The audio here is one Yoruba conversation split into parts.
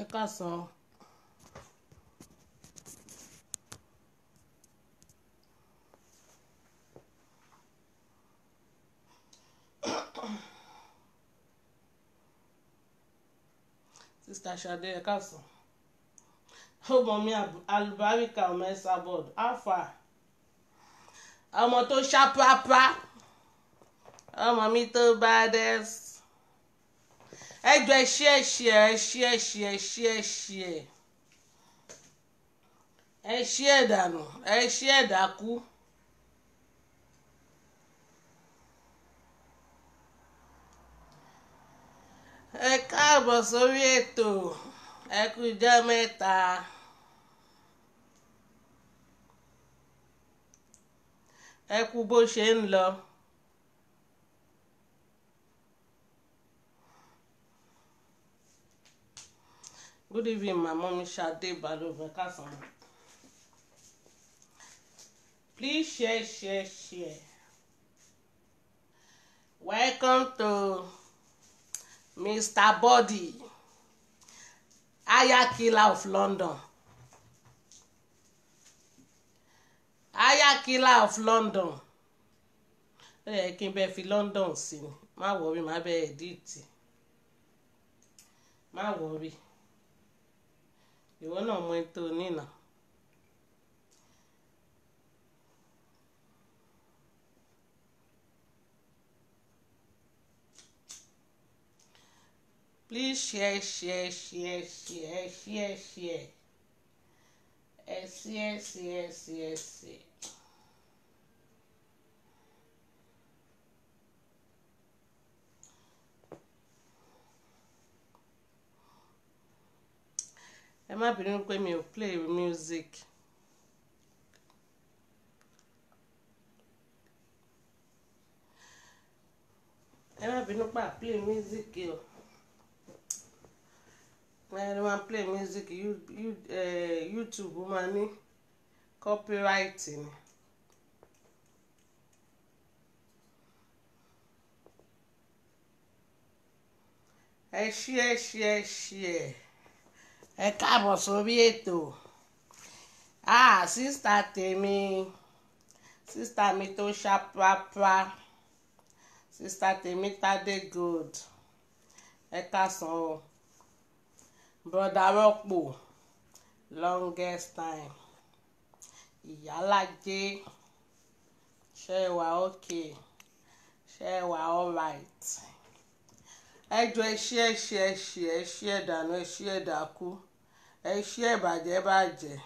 Ẹ káàsán. Sister Ṣadé, ẹ káàsán. Ọmọ mi Alùbáríkà ọmọ ẹ̀sà board alpha ọmọ tó ṣàpápá ọmọ mi tó bá dẹ́s ẹjọ́ ẹṣí ẹ̀dànù ẹṣí ẹ̀dàkú. Ẹ káàbọ̀ sórí ètò ẹ kú ijọ́ mẹ́ta. Ẹ kú bó ṣe ń lọ. Good evening, my mommy Shade Balogun. Ẹ káàsán. Please share. Welcome to Mr. Body, Aya Killer of London. Aya Killer of London. Kí n bẹ fi London sí ni. Má worry, má bẹ edit. Má worry. Ìwọ náà mọ ètò nínà. Please share. Share. Ẹ má bínú pé mi ò play music. Ẹ má bínú pé play music o. When I play music, YouTube máa ní copyright ni. Ẹ share. Ẹ káàbọ̀ sórí ètò. Sísítà mi tó ṣàpápá. Sísítà tèmi Tade good. Ẹ káàsán o. Brother Rọ́pò longest time. Ìyálájé ṣé wà okay, ṣé wà alright. Ẹjọ́ ẹṣí ẹ̀dànù ẹṣí ẹ̀dàkú ẹṣí ẹ̀bàjẹ́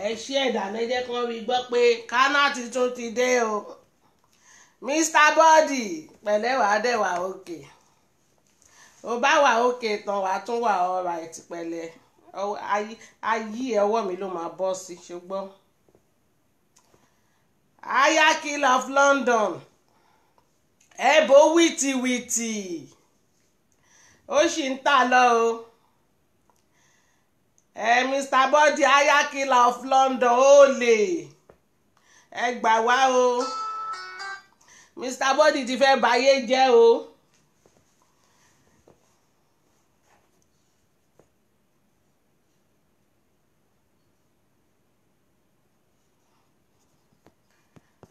ẹṣí ẹ̀dànù ẹ jẹ́ kí wọ́n rí gbọ́ pé Kánà tuntun ti dé o. Mr. Body pẹ̀lẹ́ wàá dẹ̀ wà okay. Ó bá wà okay tán wàá tún wà alright pẹ̀lẹ́. Ayé ọwọ́ mi ló máa bọ́ sí ṣùgbọ́n. Aya Killer of London. Ẹ̀bọ̀ wìtìwìtì ó sì ń tà lọ o. Mr. Body Aya Killer of London ó lè ẹ gbà wá o. Mr. Body ti fẹ́ báyé jẹ́ o.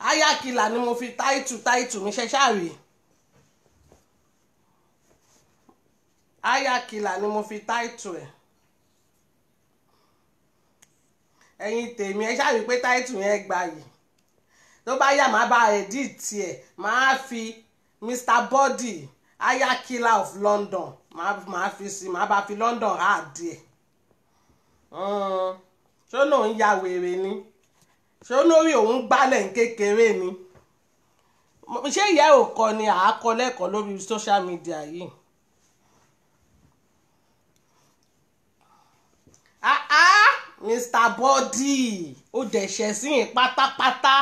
Aya Killer ni mo fi táìtù mi ṣe ṣáàrí. Aya Killer ni mo fi táìtù ẹ̀. Ẹ̀yin tèmi ẹ ṣáàrí pé táìtù yẹn gbà yìí. Tó bá yá máa bá edit ẹ̀ máa fi Mr. Body Aya Killer of London máa fi sí máa bá fi London hard ẹ̀. Ṣó náà ń ya wèrè ni. Ṣé olórí òun gbálẹ̀ ń kékeré ni. Ṣé ìyá ò kọ́ ni àákọ́ lẹ́kọ̀ọ́ lórí social media yìí. Mr. Body ó dẹ̀ṣẹ̀ sí yín pátápátá.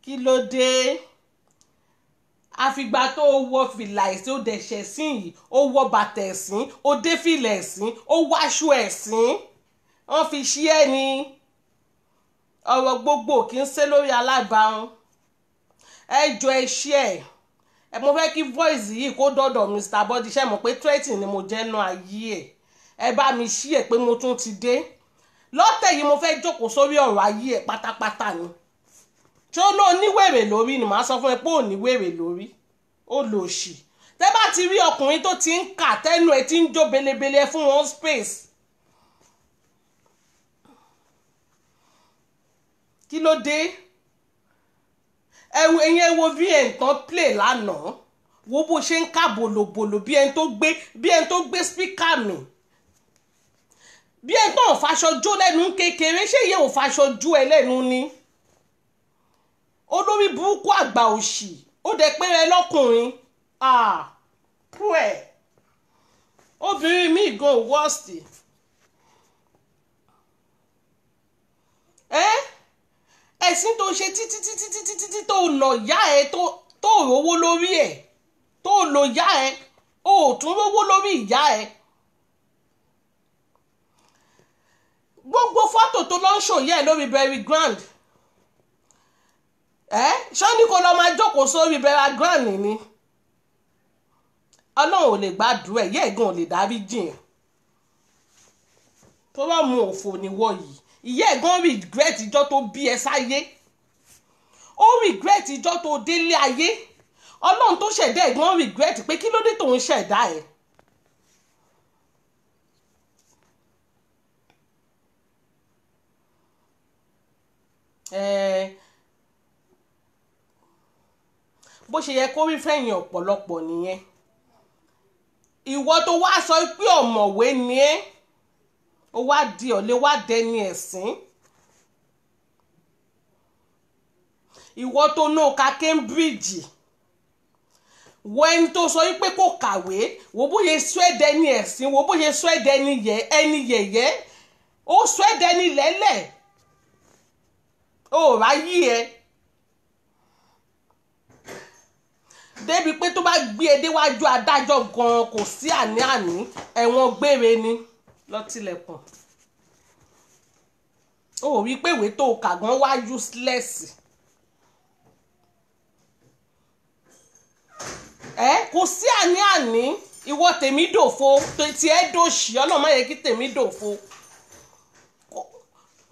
Kí ló dé? Àfìgbà tó wọ fìlà ẹ̀sìn ó dẹ̀ṣẹ̀ sí yìí ó wọ bàtà ẹ̀sìn ó dé fìlà ẹ̀sìn ó wáṣọ ẹ̀sìn. Wọ́n fi ṣí ẹ ní ọ̀rọ̀ gbogbo kì í ṣe lórí alábàáhùn. Ẹjọ́ ẹ ṣí ẹ mo fẹ́ kí voice yìí kó dọ́dọ̀ Mr. Body ṣe mọ̀ pé threatening ni mo jẹ́ nú ayé ẹ̀ ẹ bá mi ṣí ẹ̀ pé mo tún ti dé lọ́tẹ̀ yìí mo fẹ́ jókòó sórí ọ̀rọ̀ ayé ẹ̀ pátápátá ni tí ó ló níwèrè lórí ni màá sọ fún ẹ pé ò níwèrè lórí ó lò ṣì tẹ́ bá ti rí ọkùnrin tó ti ń kà tẹ́nu ẹ̀ ti ń jó belebele fún wọn space kí ló dé ẹ̀yin wo bí ẹ̀ ń tán play lánàá wo bó ṣe ń kà bòlòbòlò bí ẹni tó gbé spíkà mi bí ẹni tó ń faṣọ jó lẹ́nu kékeré ṣé ìyẹn ò faṣọ jó ẹ lẹ́nu ni olórí burúkú àgbà òṣì ó dẹ̀ pé rẹ lọ́kùnrin kú ẹ̀ obìnrin mi gan wọ́ọ̀sì ẹ̀sìn tó ṣe títí tó nà yá ẹ tó rówó lórí ẹ̀ tó lò yá ẹ ó tún rówó lórí ìyá ẹ gbogbo fọ́tò tó lọ ń ṣòyẹ́ ẹ lórí Berry Grand ṣọ́ni kò lọ máa jókòó sórí Berry Grand ni ọlọ́run ò lè gbàdúrà ẹ̀ yẹ́ ẹ̀gàn ò lè dárí jìn tó bá mu òfò níwọ̀ yìí ìyá ẹ̀gàn regret ìjọ́ tó bí ẹ sáyé ó regret ìjọ́ tó délé ayé ọlọ́run tó ṣẹ̀dá ẹ̀gàn regret pé kí ló dé tó ń ṣẹ̀dá ẹ̀. bó ṣe yẹ kó rí fẹ̀yìn ọ̀pọ̀lọpọ̀ nìyẹn ìwọ tó wá sọ pé ọ̀mọ̀wé ni ẹ́ ó wá di ọ̀lẹ wá dẹni ẹ̀sín ìwọ tó ná ka Cambridge wo ẹni tó sọ wípé kò kàwé wo bóyá sọ ẹ́ dẹni ẹ̀sín wo bóyá sọ ẹ́ dẹni ẹni yẹ̀yẹ́ ó sọ ẹ́ dẹni lẹ́lẹ̀ ó ráyé ẹ débi pé tó bá gbé e déwájú adájọ́ gan-an kò sí àní-àní ẹ̀wọ̀n gbére ni lọ́tìlẹ̀kùn ó rí pé ìwé tó kà gan wá useless kò sí àní-àní ìwọ tèmi dòfo tí ẹ dòṣì ọlọ́mọ yẹ kí tèmi dòfo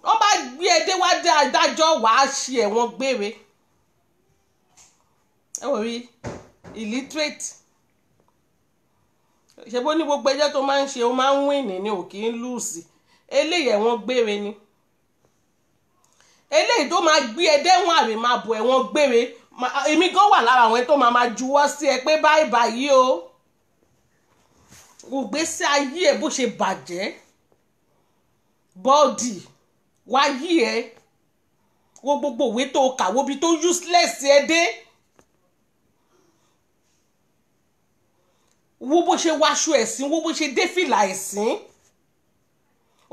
wọ́n bá gbé e déwájú adájọ́ wàá ṣe ẹ̀wọ̀n gbére ẹ wò rí illiterate ṣe bó ní gbogbo ẹjọ́ tó máa ń ṣe ó máa ń win ní ò kì í lùsì eléyìí ẹ̀wọ̀n gbére ni eléyìí tó máa gbé ẹ dẹ́wọ̀n àrè máa bọ̀ ẹ̀wọ̀n gbére èmi gan wà lára àwọn tó máa juwọ́ sí ẹ pé báyìí báyìí o ògbésí ayé ẹ bó ṣe bàjẹ́ bọ́ọ̀dì wáyé ẹ wo gbogbo òwe tó kà wo bí tó useless ẹ dé. wo bó ṣe wáṣọ ẹ̀sìn wo bó ṣe dé fìlà ẹ̀sìn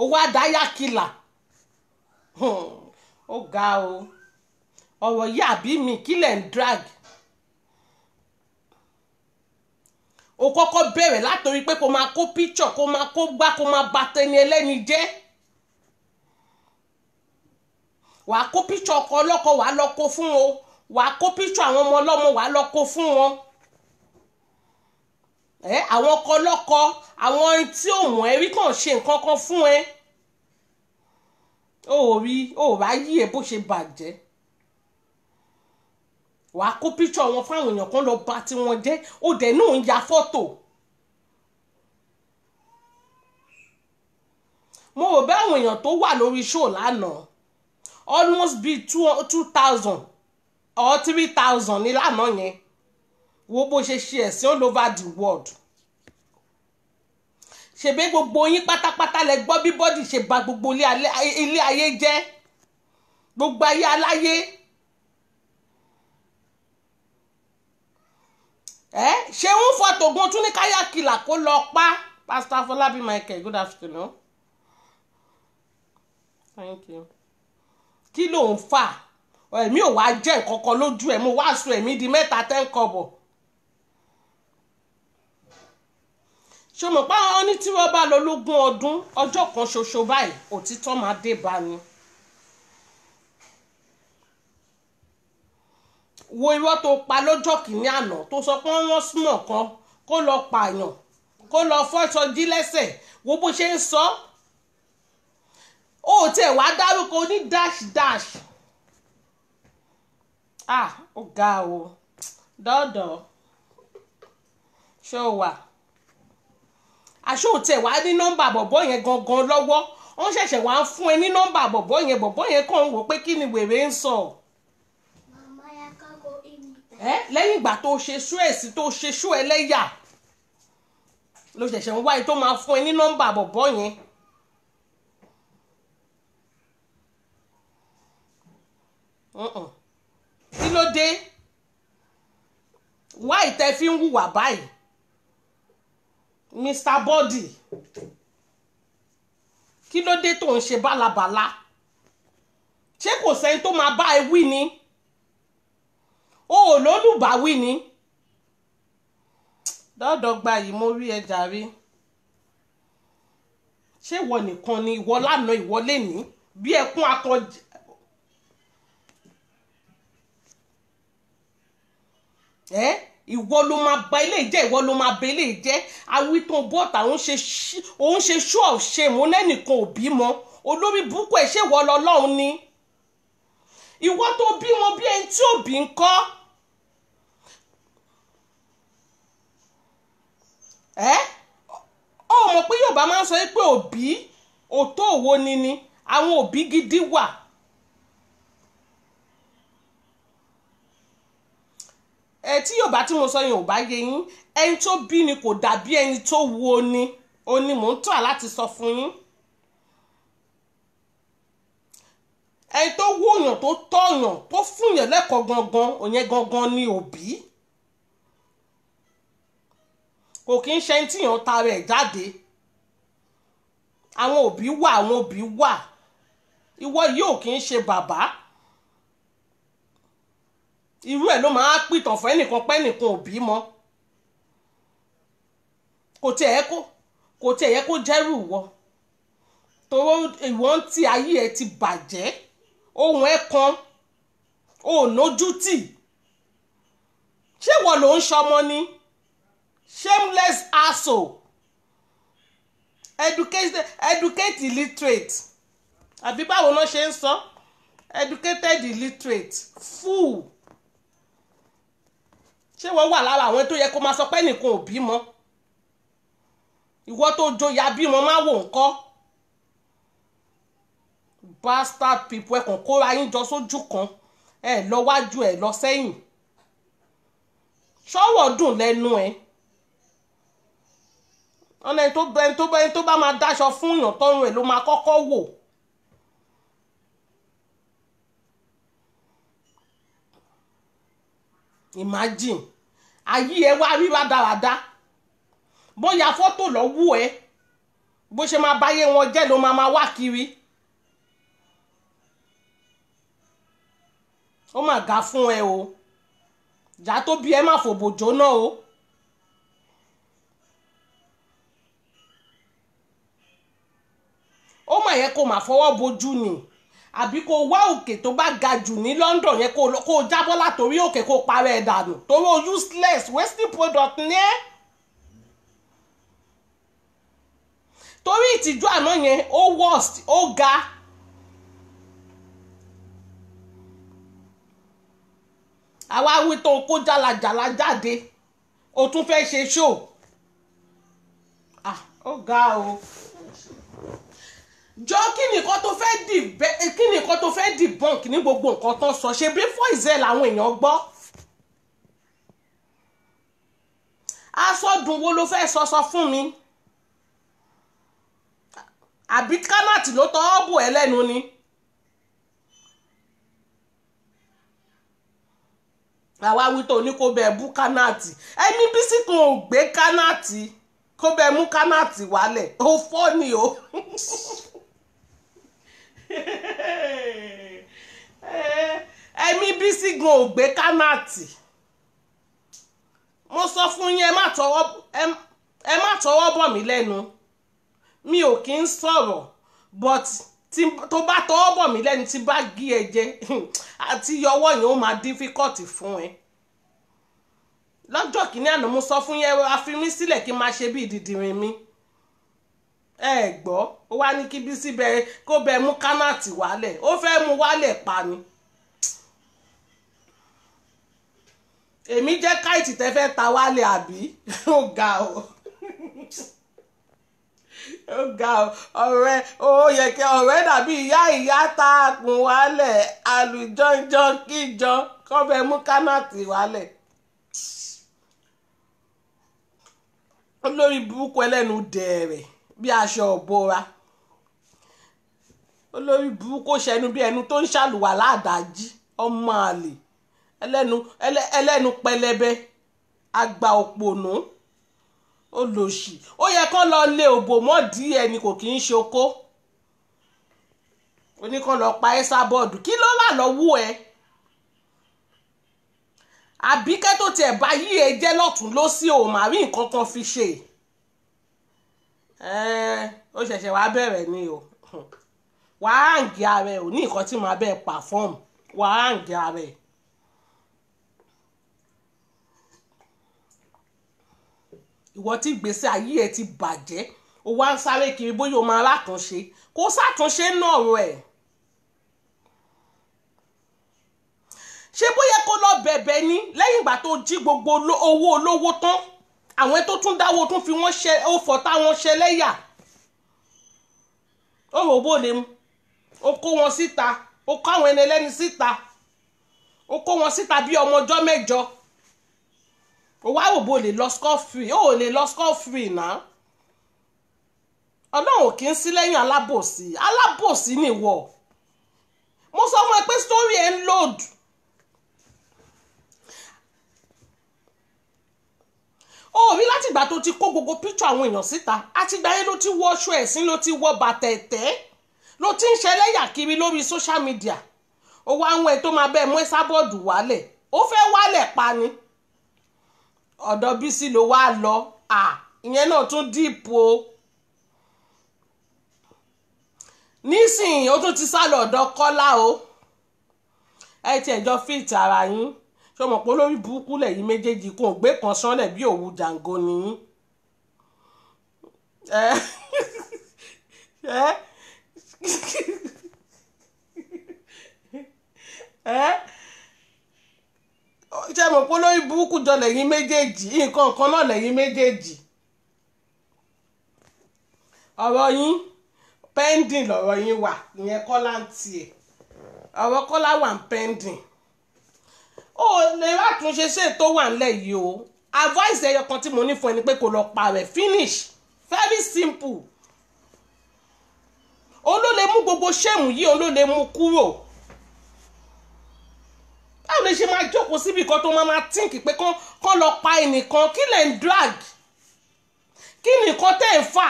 owó àdáyà kìlà ó ga o ọ̀rọ̀ yìí àbí mi kílẹ̀ ń drag o kọ́kọ́ bẹ̀rẹ̀ látòrí pé kó máa kó picture kó máa kó gbá kó máa bà tẹni ẹlẹ́ni jẹ́ wàá kó picture ọkọ ọlọ́kọ wàá lọ kó fún wọn wàá kó picture àwọn ọmọ ọlọ́mọ wàá lọ kó fún wọn. Àwọn ọkọ lọ́kọ àwọn tí ò mọ̀ ẹ́ rí kàn ṣe nǹkan kan fún ẹ ó ráyé ẹ bó ṣe bàjẹ́ wàá kó píṣọ wọn fáwọn èèyàn kan lọ bà tí wọ́n jẹ́ ó dẹ̀ náà ń ya fọ́tò mo rò bẹ́ àwọn èèyàn tó wà lórí show lánàá almost be 2,000 or 3,000 ní lánàá yẹn wo bó ṣe ṣe ẹ̀sìn all over the world ṣèbé gbogbo yín pátápátá lẹ gbọ́ bí bọ́dì ṣe bà gbogbo ilé ayé jẹ́ gbogbo ayé aláyé ṣé ń fọtògùn tún ní káyà kìlà kó lọ pa Pastor Fọlábí Michael good afternoon thank you kí ló ń fà ẹ̀mí ò wá jẹ́ nǹkan kan lójú ẹ̀ mo wá sọ ẹ̀mí di mẹ́ta 10 kọ́bọ̀. ṣé mo pa wọn ní tí wọ́n bá lọ lógún ọdún ọjọ́ kan ṣoṣo báyìí òtítọ́ máa dé bá ni. wo irọ́ tó pa lọ́jọ́ kìíní àná tó sọ pé wọ́n súnmọ́ kan kó lọ pààyàn kó lọ fọ́ṣọ jí lẹ́sẹ̀ wo bó ṣe ń sọ ó tiẹ̀ wá dárúkọ ní dash dash ó ga o dọ́dọ̀ ṣé o wà aṣọ òtẹ̀ wá ní nọ́mbà bọ̀bọ́ yẹn gangan lọ́wọ́ wọ́n ṣẹ̀ṣẹ̀ wá ń fún ẹ ní nọ́mbà bọ̀bọ́ yẹn kàn ń wò pé kí ni wèrè ń sọ. Lẹ́yìn ìgbà tó ṣe ṣú èsì tó ṣe ṣú ẹlẹ́yà ló ṣẹ̀ṣẹ̀ ń wáyé tó máa fún ẹ ní nọ́mbà bọ̀bọ́ yẹn. Kí ló dé wá ìtẹ́ fi ń hùwà báyìí Mr. Body kí ló dé tó ń ṣe bálabàla ṣé kò sẹ́ni tó máa bá ẹ wí ni o ò lólùbáwí ni dọ́dọ̀gba yìí mo rí ẹ jàre ṣé ìwọ nìkan ni ìwọ lánàá ìwọ lẹ́ni bí ẹkún akọjẹ ìwọ ló máa ba ilé jẹ́ ìwọ ló máa bẹ ilé jẹ́ awítán bọ́ọ̀tà òun ṣe ṣú ọ̀ṣẹ́ mọ́ lẹ́nìkan òbí mọ́ olórí burúkú ẹ̀ ṣé ìwọ lọ́lọ́run ni ìwọ tó bí wọn bí ẹni tí òbí ń kọ́ ọ mọ̀ pé Yorùbá máa ń sọ pé òbí òtó òwò ni àwọn òbí gidi wà. Tí Yorùbá tí mo sọ yẹn ò bá yé yín ẹni tó bí ni kò dàbí ẹni tó wo ni ó ní mò ń tọ́ láti sọ fún yín. Ẹni tó wòyàn tó tọ̀yàn tó fúnyàn lẹ́kọ̀ọ́ gangan òyìn gangan ni òbí kò kí ń ṣe ẹni tíyàn ta rẹ̀ jáde. Àwọn òbí wà ìwọ yìí ò kí ń ṣe bàbá irú ẹ̀ ló máa pìtàn fún ẹnìkan pẹ́ nìkan òbí mọ́ kò tiẹ̀ yẹ kó jẹ́rù wọ torí ìwọ ń tí ayé ẹ ti bàjẹ́ ohun ẹ kan ò nójú tì ṣé ìwọ ló ń ṣọmọ ni shameless asshole educate illiterate àbí báwo náà ṣe ń sọ educated illiterate fool ṣé wọ́n wà lára àwọn tó yẹ kó máa sọ pé nìkan ò bímọ ìwọ tó joyà bímọ má wò ńkọ́ bastard people ẹ kàn kóra yín jọ sójú kan ẹ lọ wájú ẹ lọ sẹ́yìn ṣọ́wọ́ dùn lẹ́nu ẹ ọ̀nà ẹni tó bá máa dáṣọ fún yàn tọrùn ẹ ló máa kọ́kọ́ wò. Imagine ayé ẹ wá rí rádaràda bóyá fọ́tò lọ́wọ́ ẹ bó ṣe máa báyé wọn jẹ́ ló máa wá kiri ó mà ga fún ẹ o ìjà tó bí ẹ má fòbò jóná o ó mà yẹ kó má fọwọ́ bojú ni àbí kó wá òkè tó bá ga jù ní London yẹn kó jábọ́ látòrí òkè kó parẹ́ ẹ̀ dànù torí useless wasting product ní ẹ́ torí ìtìjú àná yẹn ó worst ó ga àwa wí tó kó jálajàla jáde ó tún fẹ́ ṣe show ó ga o jọ kí nìkan tó fẹ́ debunk ní gbogbo nǹkan tó sọ ṣe bí Foyzell làwọn èèyàn gbọ́ aṣọ́dún wo ló fẹ́ sọ fún mi àbí Kánàtì ló tọ́ ọ́ bù ẹ́ lẹ́nu ni àwa wí tó ní kó bẹ́ẹ̀ bú Kánàtì ẹni Bísí kan ò gbé Kánàtì kó bẹ́ẹ̀ mú Kánàtì wálẹ̀ ó fọ́ ni o. ẹ̀mí Bísí gan ò gbé Kánàtì mo sọ fún yín ẹ má tọwọ́ bọ̀ mí lẹ́nu mi ò kí ń sọ̀rọ̀ but tó bá tọwọ́ bọ̀ mí lẹ́nu tí bá gé ẹ jẹ àti yọwọ́ yẹn ó máa difficult fún ẹ. Lọ́jọ́ kìíní àná mo sọ fún yẹn a fi mí sílẹ̀ kí n máa ṣe bí ìdìdìrín mi. Ẹ gbọ́ ó wá ní kí Bísí kó bẹ mú kánáàtì wálẹ̀ ó fẹ́ mú wálẹ̀ pa ni. Èmi jẹ́ káìtì tẹ́ fẹ́ ta wálẹ̀ àbí ó ga o. Ó ga o ọ̀rẹ́ ó yẹ kí ọ̀rẹ́ dàbí ìyá tá a kùn wálẹ̀ àlùjọ́njọ́ kíjọ kọ́ bẹ mú kánáàtì wálẹ̀. Olórí burúkú ẹlẹ́nu dẹ̀rẹ̀ bí aṣọ òbora. Olórí burúkú ṣẹnu bí ẹnu tó ń ṣàlùwà ládàájí ọmọ àlè ẹlẹ́nu pẹlẹbẹ àgbà òpònú olòṣì. Ó yẹ kán lọ lé òbò mọ́dí ẹni kò kì í ṣoko. Oníkan lọ pa ẹ́sà bọ́ọ̀dù kí ló là lọ́wọ́ ẹ. Àbíkẹ́ tó tiẹ̀ bá yí ẹ jẹ́ lọ́tún ló sí òun máa rí nǹkan kan fi ṣe. Ó ṣẹ̀ṣẹ̀ wá bẹ̀rẹ̀ ni o. Wàá hàǹgì ara ẹ ò ní nǹkan tí màá bẹ́ẹ̀ pàfọ́ọ̀mù wàá hàǹgì ara ẹ. Ìwọ tí ìgbésí ayé ẹ ti bàjẹ́ o wá ń sáré kiri bóyá o máa látúnṣe kó sátúnṣe náà rọ ẹ̀. Ṣé bóyá kó lọ bẹ̀bẹ̀ ni lẹ́yìn ìgbà tó jí gbogbo owó olówó tán àwọn tó tún dáwó tún fi wọ́n ṣe ó fọ́ táwọn ṣe lẹ́yà. Ó rò bó lè mu ó kó wọn síta ó kó àwọn ẹni ẹlẹ́ni síta ó kó wọn síta bí ọmọ ọjọ́ mẹ́jọ. Ó wá rò bó lè lọ score free ó lè lọ score free náà. Ọlọ́run kì í sí lẹ́yìn alábòsí nìwọ. Mo sọ fún ẹ pé story ẹ ń load. Ó rí láti ìgbà tó ti kó gbogbo picture àwọn èèyàn síta àtìgbà yẹn ló ti wọ aṣọ ẹ̀sìn ló ti wọ bàtà ẹ̀tẹ́ ló ti ń ṣẹlẹ́yà kiri lórí social media. Ó wá àwọn ẹ̀ tó máa bẹ́ẹ̀ mú ẹ́sà bọ́ọ̀dù wálẹ̀ ó fẹ́ wálẹ̀ pa ni. Ọ̀dọ̀ Bísí ló wá lọ ìyẹn náà tún dìpò o. Nísìnyí ó tún ti sá lọ ọ̀dọ̀ Kọ́lá o. Ẹ ti ẹ̀jọ́ fíìtì ara yín ṣé o mọ̀ pé olórí burúkú lẹ́yìn méjèèjì kò gbé kan sánlẹ̀ bí òwú jàǹgó ni yín. Ṣé o mọ̀ pé olórí burúkú jọ lẹ́yìn méjèèjì nǹkan kan náà lẹ́yìn méjèèjì. Ọ̀rọ̀ yín pending lọ̀rọ̀ yín wà ìyẹn Kọ́lá ń tiẹ̀ ọ̀rọ̀ Kọ́lá wà ń pending. Ó lè látúnṣe ṣe tó wà nílẹ̀ yìí o. Advice ẹyọ kan tí mo ní fún ẹni pé kó lọ pa rẹ̀ finish very simple. Òun ló lè mú gbogbo ṣéèmù yìí òun ló lè mú kúrò. Báwo lè ṣe máa jókòó síbi kan tó máa tíǹkì pé kán lọ pa ẹnìkan kí lẹ̀ ń drag kí nìkan tẹ́ ń fà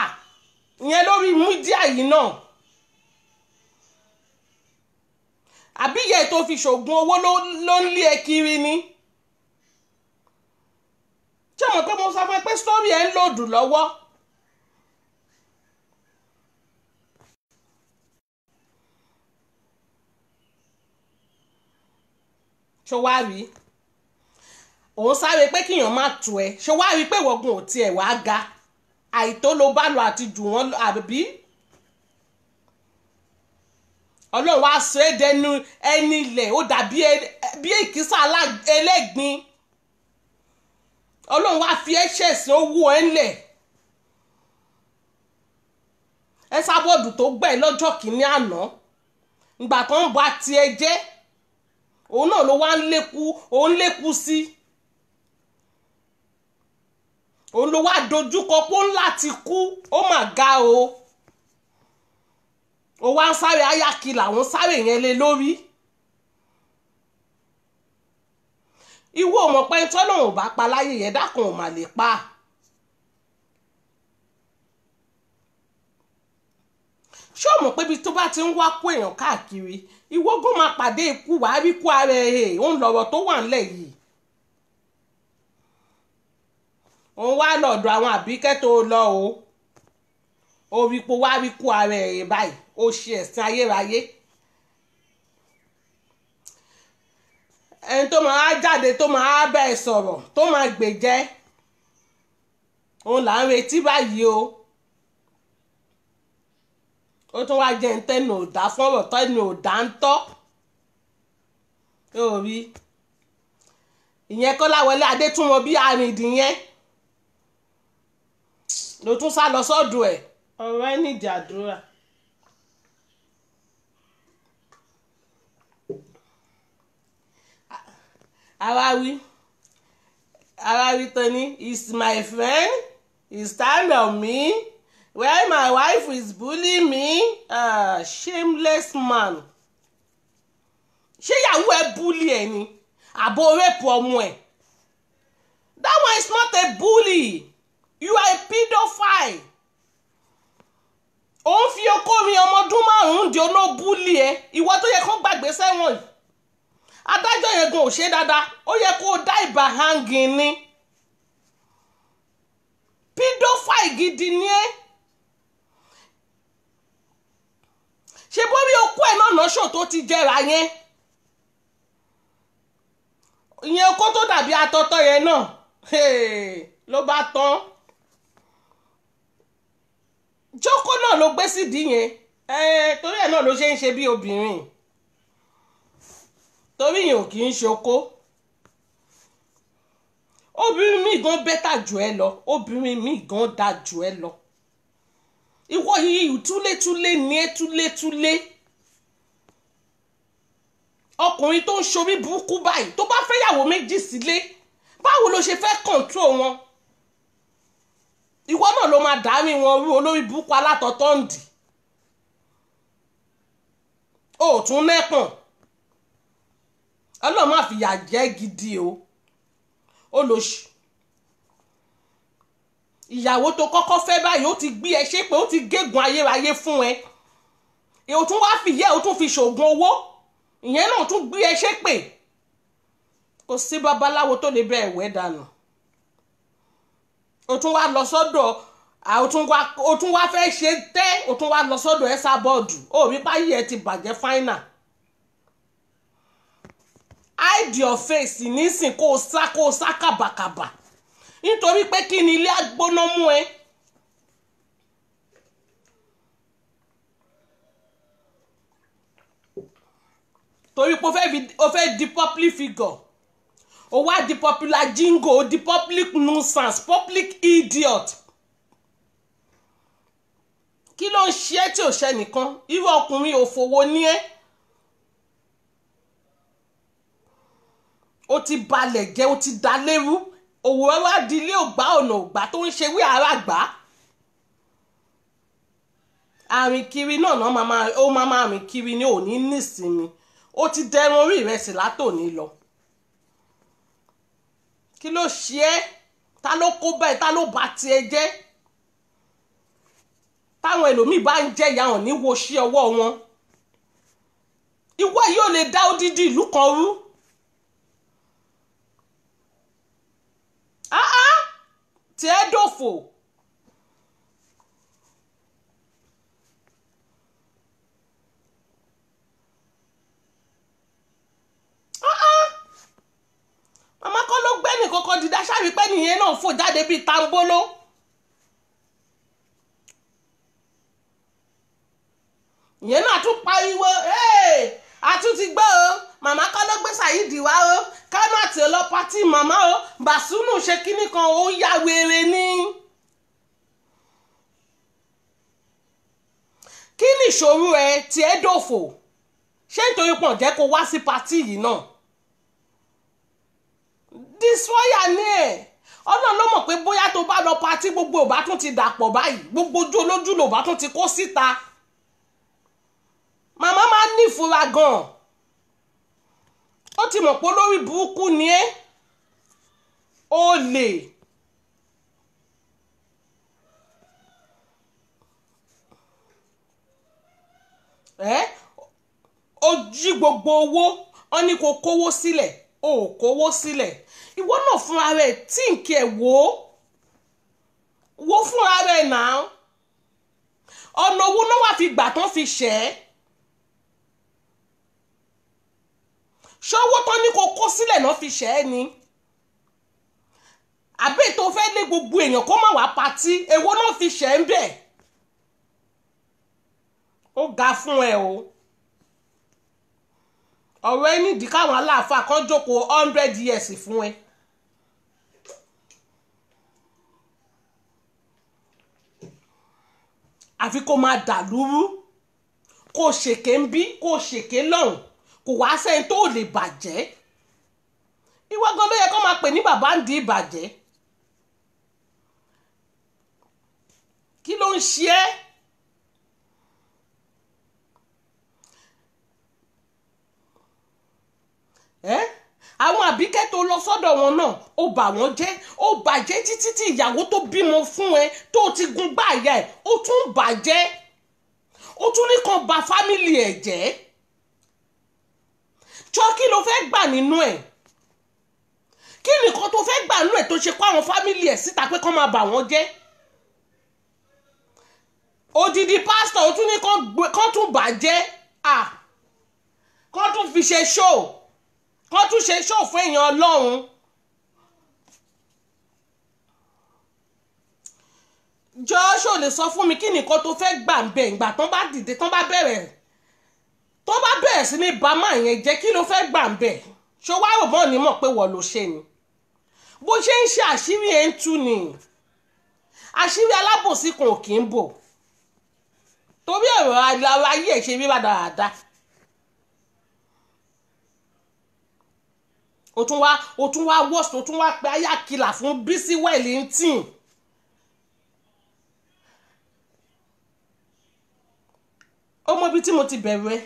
ìyẹn lórí mídíà yìí náà. Àbí ìyá ẹ̀ tó fi ṣògùn owó ló ń lé ẹ kiri ni. Ṣé mo pé mo sọ fún ẹ pé story ẹ ń lòdù lọ́wọ́. Ṣé wá rí òun sáré pé kíyàn má tu ẹ ṣé wá rí pé ìwọ̀gùn ò tiẹ̀ wá ga àìtó ló bá lọ àti jù wọ́n àbí. Ọlọ́run wá sọ é dẹnu ẹni ilẹ̀ ó dàbí bí èkìsà ẹlẹ́gbin. Ọlọ́run wá fi ẹ́ṣẹ̀ sí owó ẹ̀ ńlẹ̀. Ẹ́sà bọ́ọ̀dù tó gbẹ̀ lọ́jọ́ kìíní àná ìgbà kan ń ba tiẹ̀ jẹ́ òun náà ló wá ń lékú sí. Òun ló wá dojúkọ pé ó ń láti kú ó mà ga o. Ó wá ń sáré ayáki làwọn sáré yẹn lé lórí. Ìwọ mọ̀ pé tọ́lọ́run ò bá pa láyé yẹn dákun ò mà lè pa. Ṣé o mọ̀ pé ibi tó bá ti ń wá kó èèyàn káàkiri ìwọ gún máa pàdé ikú wàá rí kú ara ẹ̀ òun lọ̀rọ̀ tó wà ńlẹ̀ yìí. Òun wá lọ́dọ̀ àwọn Àbíkẹ́ tó lọ o. orí po wá rí kú ara ẹ̀ báyìí ó ṣe ẹ̀sìn ayérayé. ẹni tó máa jáde tó máa bẹ́ẹ̀ sọ̀rọ̀ tó máa gbèjẹ́ òun là ń retí báyìí o. ó tún wá jẹ́ ntẹ́nu òdá fọ́rọ̀ tẹ́nu òdá ń tọ́ orí ìyẹn Kọ́láwọlé Adétúnmọ̀ bí arìndìn yẹn ló tún sá lọ sọ́dọ̀ ẹ̀ ọ̀rọ̀ ẹ̀ nídìí àdúrà. Àwáwí Tony is my friend he stand on me when my wife is bullying me shameless man. ṣé ìyàwó ẹ bully ẹ ni àbò rape ọmọ ẹ? That one is not a bully, you are a pedophile. ó ń fi okó rin ọmọ ọdún 5 di olóbùlì ẹ ìwọ tó yẹ kó gbàgbé sẹ́wọ̀n yìí. adájọ́ yẹn gan ò ṣe dáadáa ó yẹ kó dá ìbá hangin ni. pedophile gidi ni ẹ́. ṣe bórí okó ẹ̀ náà lọ́ṣọ̀ tó ti jẹrà yẹn. ìyẹn okó tó dàbí atọ́tọ́ yẹn náà ló bá tán. jókòó náà ló gbé sídìí yẹn torí ẹ̀ náà ló ṣe ń ṣe bí obìnrin torí yẹn ò kì í ṣokó. obìnrin mi gan bẹ́tà jù ẹ lọ obìnrin mi gan dá jù ẹ lọ. ìwọ yìí túlétúlé ní ẹ túlétúlé. ọkùnrin tó ń ṣorí burúkú báyìí tó bá fẹ́ yàwó méjì sílé báwo ló ṣe fẹ́ kọ̀ǹtró wọn? ìwọ náà ló máa dàárín wọn rú olórí burúkú alátọ̀tọ̀ ń dì. ó tún nẹ́pọ̀n ọlọ́run má fìyà jẹ gidi o. olóṣù ìyàwó tó kọ́kọ́ fẹ́ báyìí ó ti gbé ẹ ṣépè ó ti gégùn ayérayé fún ẹ. ó tún wá fìyẹ́ ó tún fi ṣògùn owó ìyẹn náà tún gbé ẹ ṣépè. kò sí babaláwo tó lè bẹ́ẹ̀ wẹ́ dànù. ó tún wá lọ sọ́dọ̀ ó tún wá fẹ́ ṣe tẹ́ ó tún wá lọ sọ́dọ̀ ẹ sábọ́ọ̀dù ó rí báyìí ẹ ti bàjẹ́ fáínà. hide your face nísìn kó o sá kàbàkàbà nítorí pé kí ni ilé agbóná mú ẹ. torí pé ó fẹ́ di public figure ó wá di popular jingo ó di public nuisance public idiot. kí ló ń ṣe é tí ò ṣe nìkan irú ọkùnrin òfòwò ní ẹ́. ó ti balẹ̀ jẹ́ ó ti dá lérú òwò ẹ wá di ilé ògbà ọ̀nà ògbà tó ń ṣe wí ara gbà. àrìn kiri náà ó máa rìn kiri ní òní nísìnyí ó ti dẹrun orí ìrẹsì látòní lọ. kí ló ṣe é ta ló kó bẹ́ẹ̀ ta ló bá tiẹ̀ jẹ́. táwọn ẹlòmíì bá ń jẹ́ ìyá hàn ní wo sí ọwọ́ wọn. ìwọ yìí ò lè dá odidi ìlú kan rú. tí ẹ dòfò. màmá kọ́ ló gbẹ́nì kọ́kọ́ dídá ṣáàrí pẹ́ nìyẹn náà fò jáde bíi tambolo. ìyẹn náà tún pariwo a tún ti gbọ́ o màmá kọ́ ló gbé Saheed wá o kánú àti ọlọ́pàtì màmá o Bàsúnù ṣe kínní kan ó ya wèrè ní. kí ni ìṣòro ẹ tí ẹ dòfò ṣé nítorí pọ̀ jẹ́ kó wá sí patí yìí náà. destroyer ní ẹ̀ ọlọ́run ló mọ̀ pé bóyá tó bá lọ patí gbogbo ò bá tún ti dàpọ̀ báyìí gbogbo ojú olójú ló bá tún ti kó síta. màmá máa ń nífura gan-an ó ti mọ̀ pé olórí burúkú ni ẹ́ ó lè. ó jí gbogbo owó ó ní kó kówó sílẹ̀ ó kówó sílẹ̀ ìwọ náà fúnra rẹ̀ tí nkì ẹ̀ wò fúnra rẹ̀ náà ọ̀nà owó náà wà fi gbà tán fi ṣẹ́ ṣọwọ́ tán ní kó kó sílẹ̀ náà fi ṣẹ́ ni àbẹ́ tó fẹ́ lé gbogbo èèyàn kó má wá patí èwo náà fi ṣẹ́ ń bẹ̀ ó ga fún ẹ o ọ̀rọ̀ ẹ nídìí káwọn aláàfáà kan jókòó 100 years fún ẹ. àfi kó máa dà lúrú kó ṣèké ń bí kó ṣèké lọ́hùn kò wá sẹ́yìn tó lè bàjẹ́ ìwọ gan ló yẹ kó máa pè ní bàbá ń di ìbàjẹ́ kí ló ń ṣe ẹ́ àwọn àbíkẹ́ tó lọ sọ́dọ̀ wọn náà ó bà wọ́n jẹ́ ó bàjẹ́ títí tí ìyàwó tó bímọ fún ẹ tó ti gun gbáàyà ẹ̀ ó tún bàjẹ́ ó tún ní kan bà fámìlì ẹ̀ jẹ́ jọ kí ló fẹ́ gbà nínú ẹ̀ kí nìkan tó fẹ́ gbà nínú ẹ̀ tó ṣe kó àwọn fámìlì ẹ̀ síta pé kán máa bà wọ́n jẹ́ odidi pásítọ̀ ó tún ní kán tún bàjẹ́ kán tún fi ṣe ṣóò kọ́ tún ṣe ṣòfò èèyàn ọlọ́run jọ́ṣọ́ lè sọ fún mi kí nìkan tó fẹ́ gbà ń bẹ̀ ìgbà tán bá dìde tán bá bẹ̀rẹ̀ sí ní bámá yẹn jẹ́ kí ló fẹ́ gbà ń bẹ̀ ṣó wá rò bọ́ ní mọ̀ pé wọ́n ló ṣe ni bó ṣe ń ṣe àṣírí ẹ̀ ń tú ni àṣírí alábòsí kan ò kì í bò torí ẹ̀rọ ayé ẹ̀ ṣe rí dáadáa. ó tún wá worst ó tún wá pé ayákìlà fún Bísí Wellington ó mọ ibi tí mo ti bẹ̀rẹ̀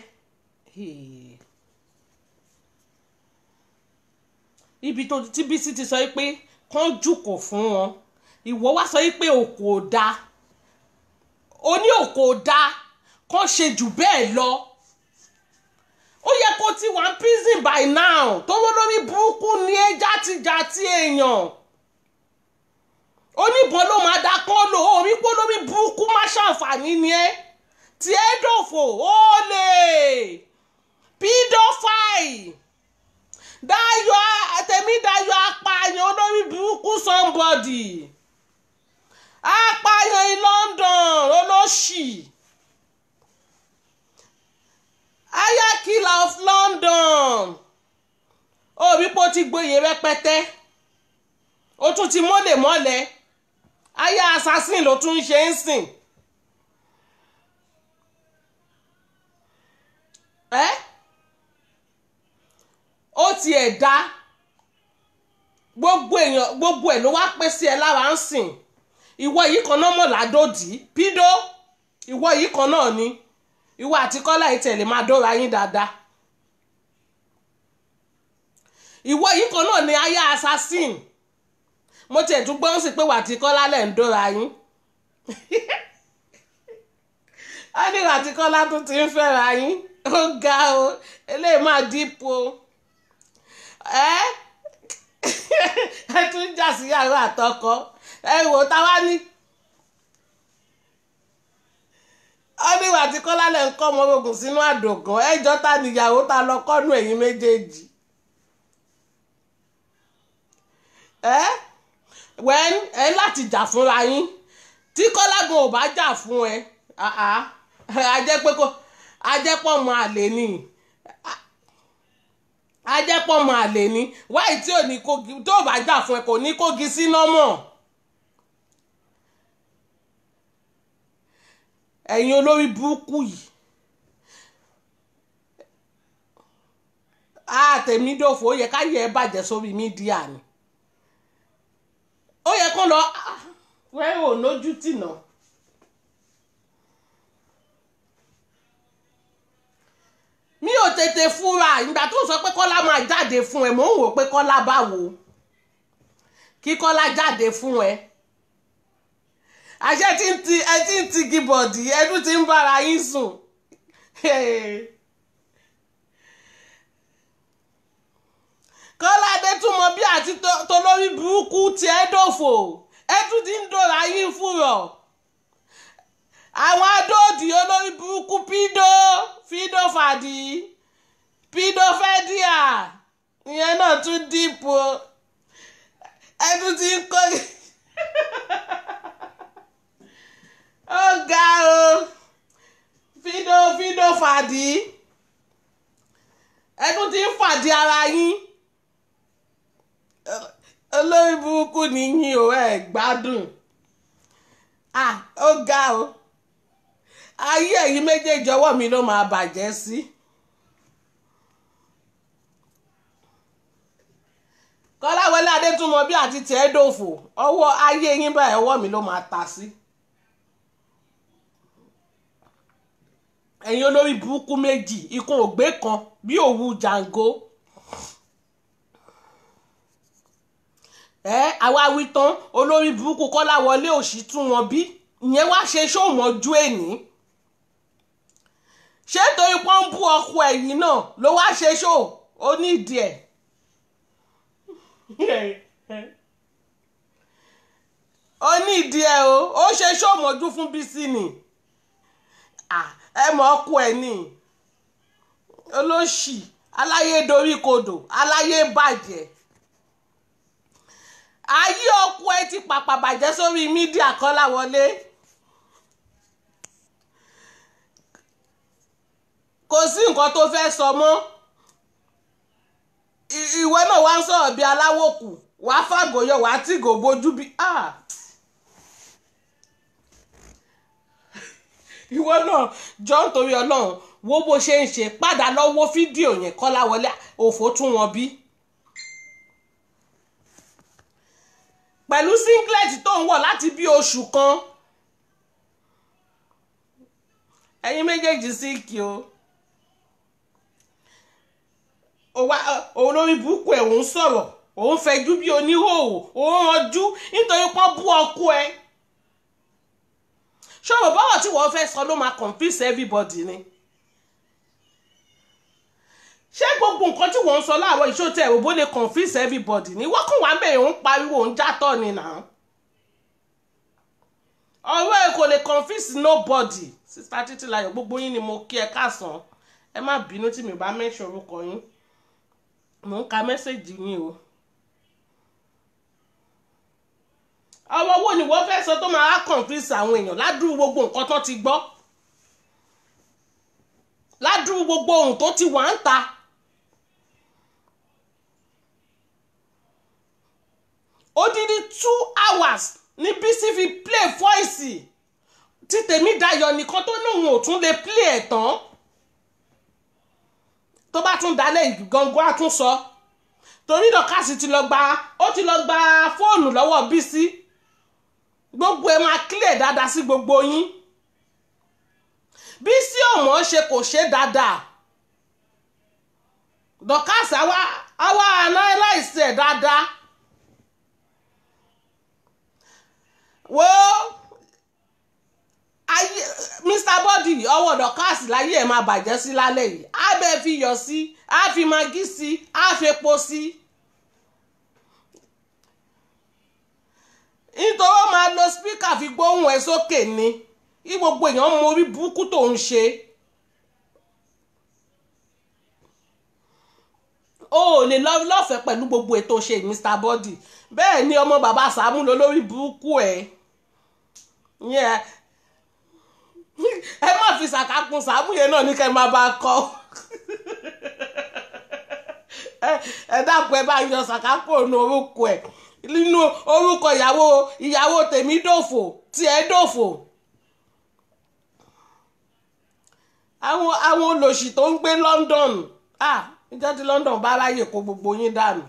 ibi tó tí Bísí ti sọ pé kán jùkọ̀ fún wọn ìwọ wá sọ pé òkò dá ó ní òkò dá kán ṣe jù bẹ́ẹ̀ lọ ó yẹ kó ti wà ń prison by now tówó lórí burúkú ní ẹ játijàti èèyàn oníbọn ló máa dá kán lò ó rí pé lórí burúkú má ṣàǹfààní ni ẹ tí ẹ dòfò ó lè pedophile Tèmídayọ̀ apààyàn olórí burúkú somebody apààyàn in London olóṣì. Ayakila of London ó rí pé ó ti gboyè rẹpẹtẹ ó tún ti mọ́lẹ̀ aya assassin ló tún ṣe ń sìn ó tiẹ̀ dá gbogbo ẹ̀ ló wá pé sí ẹ lára ń sìn ìwọ yìí kan náà mọ̀ ládòdì pídó ìwọ yìí kan náà ni ìwọ àti Kọ́lá ìtẹ̀lé máa dóra yín dáadáa ìwọ yìí kan náà ni aya assassin mo tiẹ̀ tún gbọ́n sí pé wà tí Kọ́lá lẹ̀ ń dóra yín á ní wà tí Kọ́lá tún ti ń fẹ́ra yín ó ga o eléyìí máa dípò ẹ tún jà sí yàrá àtọkọ ẹ wò táwa ní. Ọdíwà tí Kọ́lá lẹ̀ ń kọ́ ọmọ ogun sínú àdògán ẹjọ́ ta níyàwó ta lọ kọ́nù ẹ̀yìn méjèèjì. Ẹ láti jà fúnra yín tí Kọ́lá gan ò bá jà fún ẹ ajẹ́pọ̀ mọ àlè ni ajẹ́pọ̀ mọ àlè ni wáyé tí ò ní kógi tó bá jà fún ẹ kò ní kógi sí nọ́mọ̀. ẹ̀yin olórí burúkú yìí Tèmídòfò ó yẹ ká yẹ ẹ bàjẹ́ sórí mídíà ni ó yẹ kó lọ wẹ́rẹ́ ò lójú tìǹà mi ò tètè fúra ìgbà tó sọ pé Kọ́lá máa jáde fún ẹ mò ń wò pé Kọ́lá báwo kí Kọ́lá jáde fún ẹ àṣẹ tí ń ti gíbọ̀dì ẹdún tí ń bára yín sùn Kọ́ládé tún mọ bí àti tó lórí burúkú tí ẹ dòfò ẹdún tí ń dòra yín fúrọ̀ àwọn adóòdì olórí burúkú fídó fàdí pídó fẹ́díà ìyẹn náà tún dìpọ̀ ẹnu tí ń kọ́ ó ga o fídó fàdí ẹnu tí ń fàdí ara yín olórí burúkú nìyí o ẹ gbádùn ó ga o ayé ẹ̀yin méjèèjì ọwọ́ mi ló máa bàjẹ́ sí. Kọ́láwọlé Adétúnmọ̀bí àti tẹ́ẹ̀dọ̀fò ọwọ́ ayé yín báyìí ọwọ́ mi ló máa ta sí. ẹ̀yin olórí burúkú méjì ikùn ògbé kan bí òwú jàǹgó. àwa wí tán olórí burúkú Kọ́láwọlé òṣì tún wọn bí ìyẹn wá ṣe ṣòmọ́jú èní. ṣé torí pọ́n ń bú ọkọ ẹ̀yìn náà ló wá ṣe ṣó ó nídìí ẹ̀. ó nídìí ẹ̀ ó ṣe ṣòmọ́jú fún Bísí ni ẹ mọ̀ ọkọ ẹ̀ ní olóṣì aláyé doríkodò aláyé bàjẹ́ ayé ọkọ ẹ ti pàpà bàjẹ́ sórí mídíà Kọ́láwọlé. kò sí nǹkan tó fẹ́ sọ mọ́ ìwé náà wá ń sọ̀rọ̀ bí aláwòkù wàá fàgòyọ wàá tìgò bójú bí ìwọ náà jọ nítorí Ọlọ́run wo bó ṣe ń ṣe padà lọ wo fídíò yẹn Kọ́láwọlé òfò tún wọn bí. pẹ̀lú singlet tó ń wọ̀ láti bí oṣù kan ẹ̀yin méjèèjì síkì o. olórí burúkú ẹ̀ òun sọ̀rọ̀ òun fẹjú bí oníhòòhò òun ranjú nítorí pọ́n bú ọkọ ẹ̀. ṣọ́rọ̀ bọ́wọ̀ tí wọ́n fẹ́ sọ ló máa confuse everybody ni. ṣé gbogbo nǹkan tí wọ́n ń sọ láàárọ̀ ìṣòtẹ́ òbó lè confuse everybody ni wọ́n kàn wá ń bẹ̀rẹ̀ òun pariwo òun játọ̀ ni nà. ọ̀rọ̀ ẹ̀ kò lè confuse nobody. Sista Títílayọ̀ gbogbo yín ni mo kí ẹ káàsán ẹ má bínú tí mi bá mention orúkọ yín mò ń ka mẹ́sẹ̀gì yín o. ọwọ́ wo ni wọ́n fẹ́ sọ tó máa confuse àwọn èèyàn ládùúgbò gbogbo nǹkan tó ti gbọ́ ládùúgbò gbogbo ohun tó ti wà ń ta. odidi 2 hours ní Bísí fi play voice tí Tèmídayọ̀ nìkan tó lóun ò tún lè play ẹ̀ tán. tó bá tún dalẹ̀ gangan á tún sọ torí Dọ́kàsì ti lọ gba fóònù lọ́wọ́ Bísí gbogbo ẹ máa clear dáadáa sí gbogbo yín. Bísí ọmọ ṣe kò ṣe dáadáa Dọ́kàsì àwa analyse ẹ̀ dáadáa. wo Mr. Body ọwọ́ Dọ́kàsì láyé ẹ̀ máa bàjẹ́ sí lálẹ́ yìí á bẹ́ẹ̀ fi yọ̀ sí á fi magí sí á fi epo sí. nítorí ó máa lo spíkà fi gbóhùn ẹ̀ sókè ni kí gbogbo èèyàn mọ orí burúkú tó ń ṣe. ó lè lọ́fẹ̀ẹ́ pẹ̀lú gbogbo ètò ṣe Mr. Body bẹ́ẹ̀ ni ọmọ bàbá Sàámú lọ lórí burúkú ẹ̀ yẹn. ẹ má fi ṣàkákùn Sàámú yẹn náà ní kẹ́ máa bá a kọ́ ẹ dákun ẹ bá yọ ṣàkákùn ní orúkọ ẹ nínú orúkọ ìyàwó Tèmídòfò tí ẹ dòfò. àwọn olòṣì tó ń gbé London ìjọ tí London bá ráyè kó gbogbo yín dànù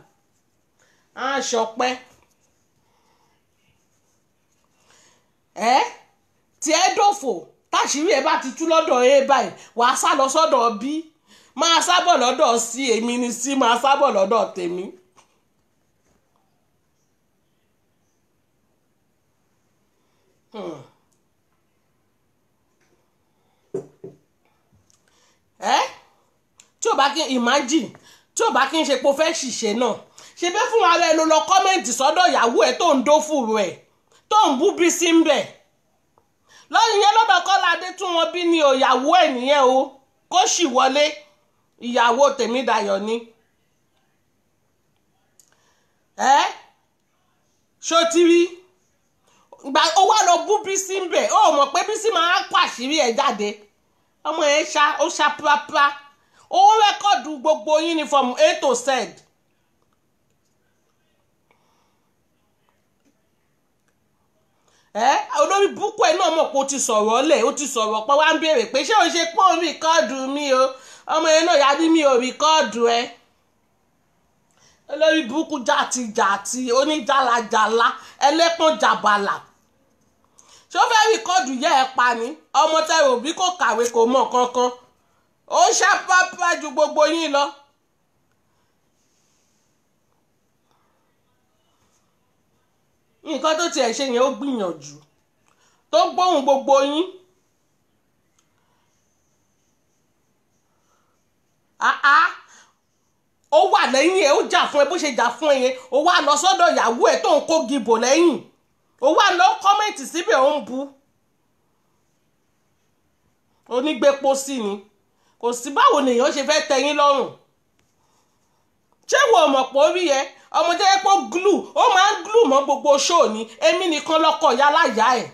á ṣọpẹ́ tí ẹ dòfò táṣìírí ẹ bá ti tú lọ́dọ̀ ẹ báyìí wàá sá lọ sọ́dọ̀ bí máa sábọ̀ lọ́dọ̀ sí èmi ni sí máa sábọ̀ lọ́dọ̀ tèmi. tí ò bá kí imagine tí ò bá kí n ṣe pé o fẹ́ ṣìṣe náà ṣe bẹ́ẹ̀ fún ara ẹ ló lọ kọ́mẹ̀ntì sọ́dọ̀ ìyàwó ẹ tó ń dó fùrù ẹ tó ń bú Bísí ń bẹ̀ lọ́yìn yẹn lọ́dọ̀ Kọ́lá Adétúnwọ̀n bí ni ìyàwó ẹ̀ nìyẹn o kó sì wọlé ìyàwó Tèmídayọ̀ ni ṣó ti rí gbà ó wá lọ bú Bísí ń bẹ̀ ó mọ̀ pé Bísí máa ń pàṣírí ẹ̀ jáde ọmọ ẹ̀ ó ṣá pàápàá ó rẹ́kọ̀dù gbogbo yín ni from A to Z. Olórí búkú ẹ̀ náà mọ̀ pé ó ti sọ̀rọ̀ lẹ̀ ó ti sọ̀rọ̀ pé wá ń béèrè pé ṣé o ṣe pé òun rìkọ́ọ̀dù mi o ọmọ yẹn náà yàrá mi ò rìkọ́ọ̀dù ẹ olórí búkú jàtijàti oníjàlàjàlà ẹlẹ́pọ̀n jàbàlà ṣé ó fẹ́ rìkọ́ọ̀dù yẹ ẹ pa ni ọmọ tẹ́rọ òbí kò kàwé kò mọ̀ kankan ó ṣàpápá ju gbogbo yín lọ. nǹkan tó tiẹ̀ ṣe yẹn ó gbìyànjú tó gbóhùn gbogbo yín ó wà lẹ́yìn ẹ̀ ó jà fún ẹ bó ṣe jà fún ẹ yẹn ó wà lọ sọ́dọ̀ ìyàwó ẹ̀ tó ń kó gìbò lẹ́yìn ó wà lọ kọ́mẹ̀ntì síbẹ̀ ó ń bu onígbépo sí ni kò sí báwo nìyẹn ṣe fẹ́ tẹ́yìn lọ́rùn ṣé wo mọ̀ pé orí ẹ ọmọ jẹ́ pé glue ó máa ń glue mọ́ gbogbo show ni èmi nìkan lọ́kọ̀ yálàyà ẹ̀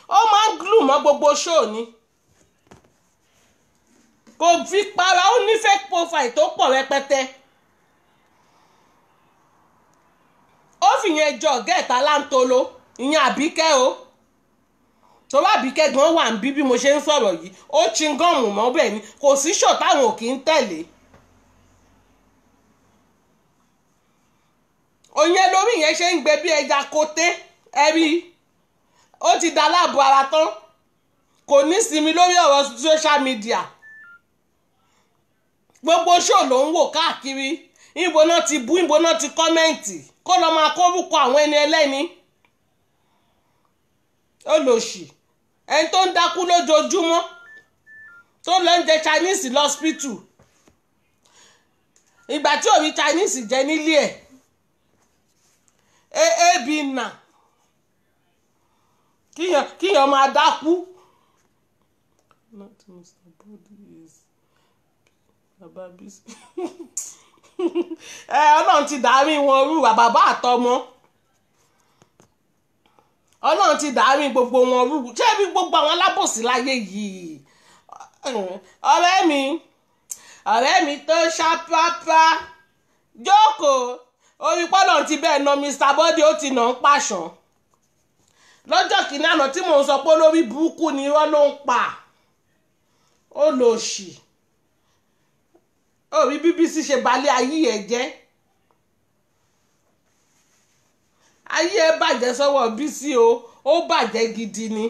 ó máa ń glue mọ́ gbogbo show ni kò fi para ó ní fake profile tó pọ̀ rẹpẹtẹ ó fìyẹn jọ gẹ́ẹ̀ta láńtolo ìyẹn Àbíkẹ́ o tó bá Àbíkẹ́ gan wà ń bí mo ṣe ń sọ̀rọ̀ yìí ó chingọ́ọ̀mù mọ́ bẹ́ẹ̀ ni kò sí show táwọn ò kì í tẹ̀lé. òyìn lórí yẹn ṣe ń gbé bí ẹja koté ẹbí ó ti dá láàbò ara tán kò ní sinmi lórí ọ̀rọ̀ social media gbogbo show ló ń wò káàkiri ìbò náà ti bú ìbò náà ti kọ́mẹ́ǹtì kó lọ máa kórúkọ àwọn ẹni ẹlẹ́ni olòṣì ẹni tó ń dákú lójoojúmọ́ tó lọ ń jẹ Chinese lọ́spítù ìgbà tí ò rí Chinese jẹ nílé ẹ̀ ebi nà kíyàn máa dákú Ọlọ́run ti dàárín wọn rú bàbá àtọmọ Ọlọ́run ti dàárín gbogbo wọn rú ṣé bí gbogbo àwọn alábòsí láyé yìí ọ̀rẹ́ mi tó ṣàpápá jókòó orí pọ́lọ̀ ti bẹ́ẹ̀ na Mr. Body ó ti nà ń pàṣán lọ́jọ́ kìíní àná tí mò ń sọ pé olórí burúkú ni irọ́ ló ń pa ó lò ṣì orí BBC ṣe balẹ̀ ayé ẹ̀ jẹ́ ayé ẹ̀ bàjẹ́ sọ́wọ́ Bísí o ó bàjẹ́ gidi ni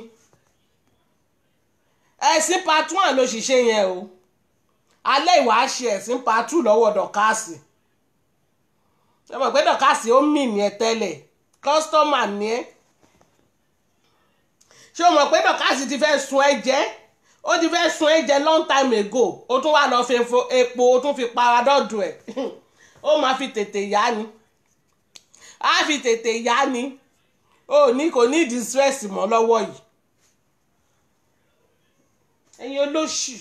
ẹ̀sìn part 1 ló ṣiṣẹ́ yẹn o alẹ́ ìwà ṣe ẹ̀sìn part 2 lọ́wọ́ dọ̀kásì ẹ mọ̀ pé dọ̀kásì ó mì ní ẹ tẹ́lẹ̀ kọ́sítọ́mà ní ẹ ṣé o mọ̀ pé dọ̀kásì ti fẹ́ sun ẹ jẹ́ ó ti fẹ́ sun ẹ jẹ́ long time ago ó tún wà lọ fi epo ó tún fi para dọ́dù ẹ̀ ó máa fi tètè yá ni á fi tètè yá ni ó ní kò ní ìdí stress mọ́ lọ́wọ́ yìí ẹ̀yin olóṣì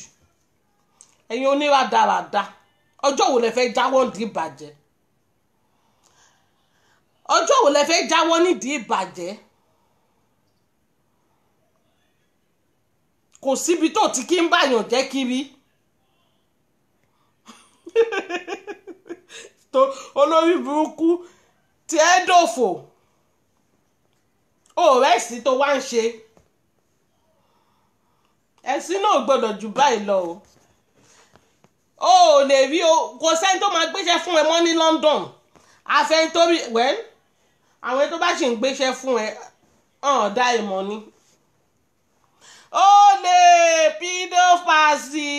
ẹ̀yin oníradàradà ọjọ́ wo lẹ fẹ́ jáwọ́ nídìí ìbàjẹ́ ọjọ́ wo lẹ fẹ́ jáwọ́ nídìí ìbàjẹ́ kò síbi tó ti kí ń báyàn jẹ́ kiri tó olórí burúkú tí ẹ dòfò òrẹ́sì tó wá ń ṣe ẹ̀sìn náà gbọ́dọ̀ jù báyìí lọ o ò lè rí o kò sẹ́ni tó máa gbéṣẹ́ fún ẹ mọ́ ní London àfẹ́ntórí well àwọn tó bá sì ń gbéṣẹ́ fún ẹ ọ̀n dá ìmọ̀ ni ó lè pídófàsì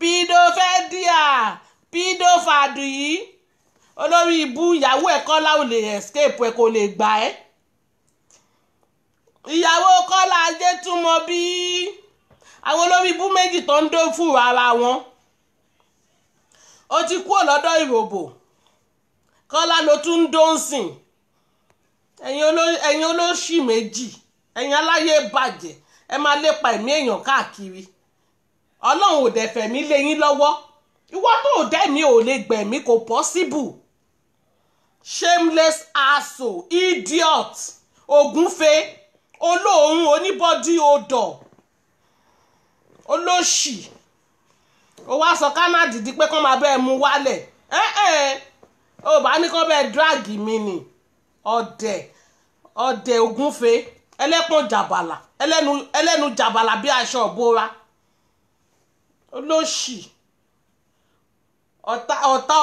pídófẹ́díà pídófàdùyí olórí ibú ìyàwó ẹ̀ Kọ́lá ò lè escape ẹ kò lè gbà ẹ́ ìyàwó Kọ́lá Adétúnmọ̀ bí àwọn olórí ibú méjì tó ń dó fún ara wọn ó ti kúrò lọ́dọ̀ ìròbò Kọ́lá ló tún ń dó ń sìn ẹ̀yin olóṣì méjì ẹ̀yin aláyé bàjẹ́ ẹ máa lépa ẹ̀mí èèyàn káàkiri ọlọ́run ò dẹ̀ fẹ̀mí lé yín lọ́wọ́ ìwọ tó dẹ́mi ò lè gbẹ̀mí kò possible shameless asshole idiot ògúnfe olóòórùn oníbọ́dí odò olóṣì ó wá sọ kánádì di pé kán máa bẹ́ẹ̀ mú wálẹ̀ ó bá ní kán bẹ́ẹ̀ dráàgì mi nì ọ̀dẹ̀ ògúnfe ẹlẹ́pọ̀n jàbàlà ẹlẹ́nu jàbàlà bí aṣọ òbora olóṣì ọ̀tá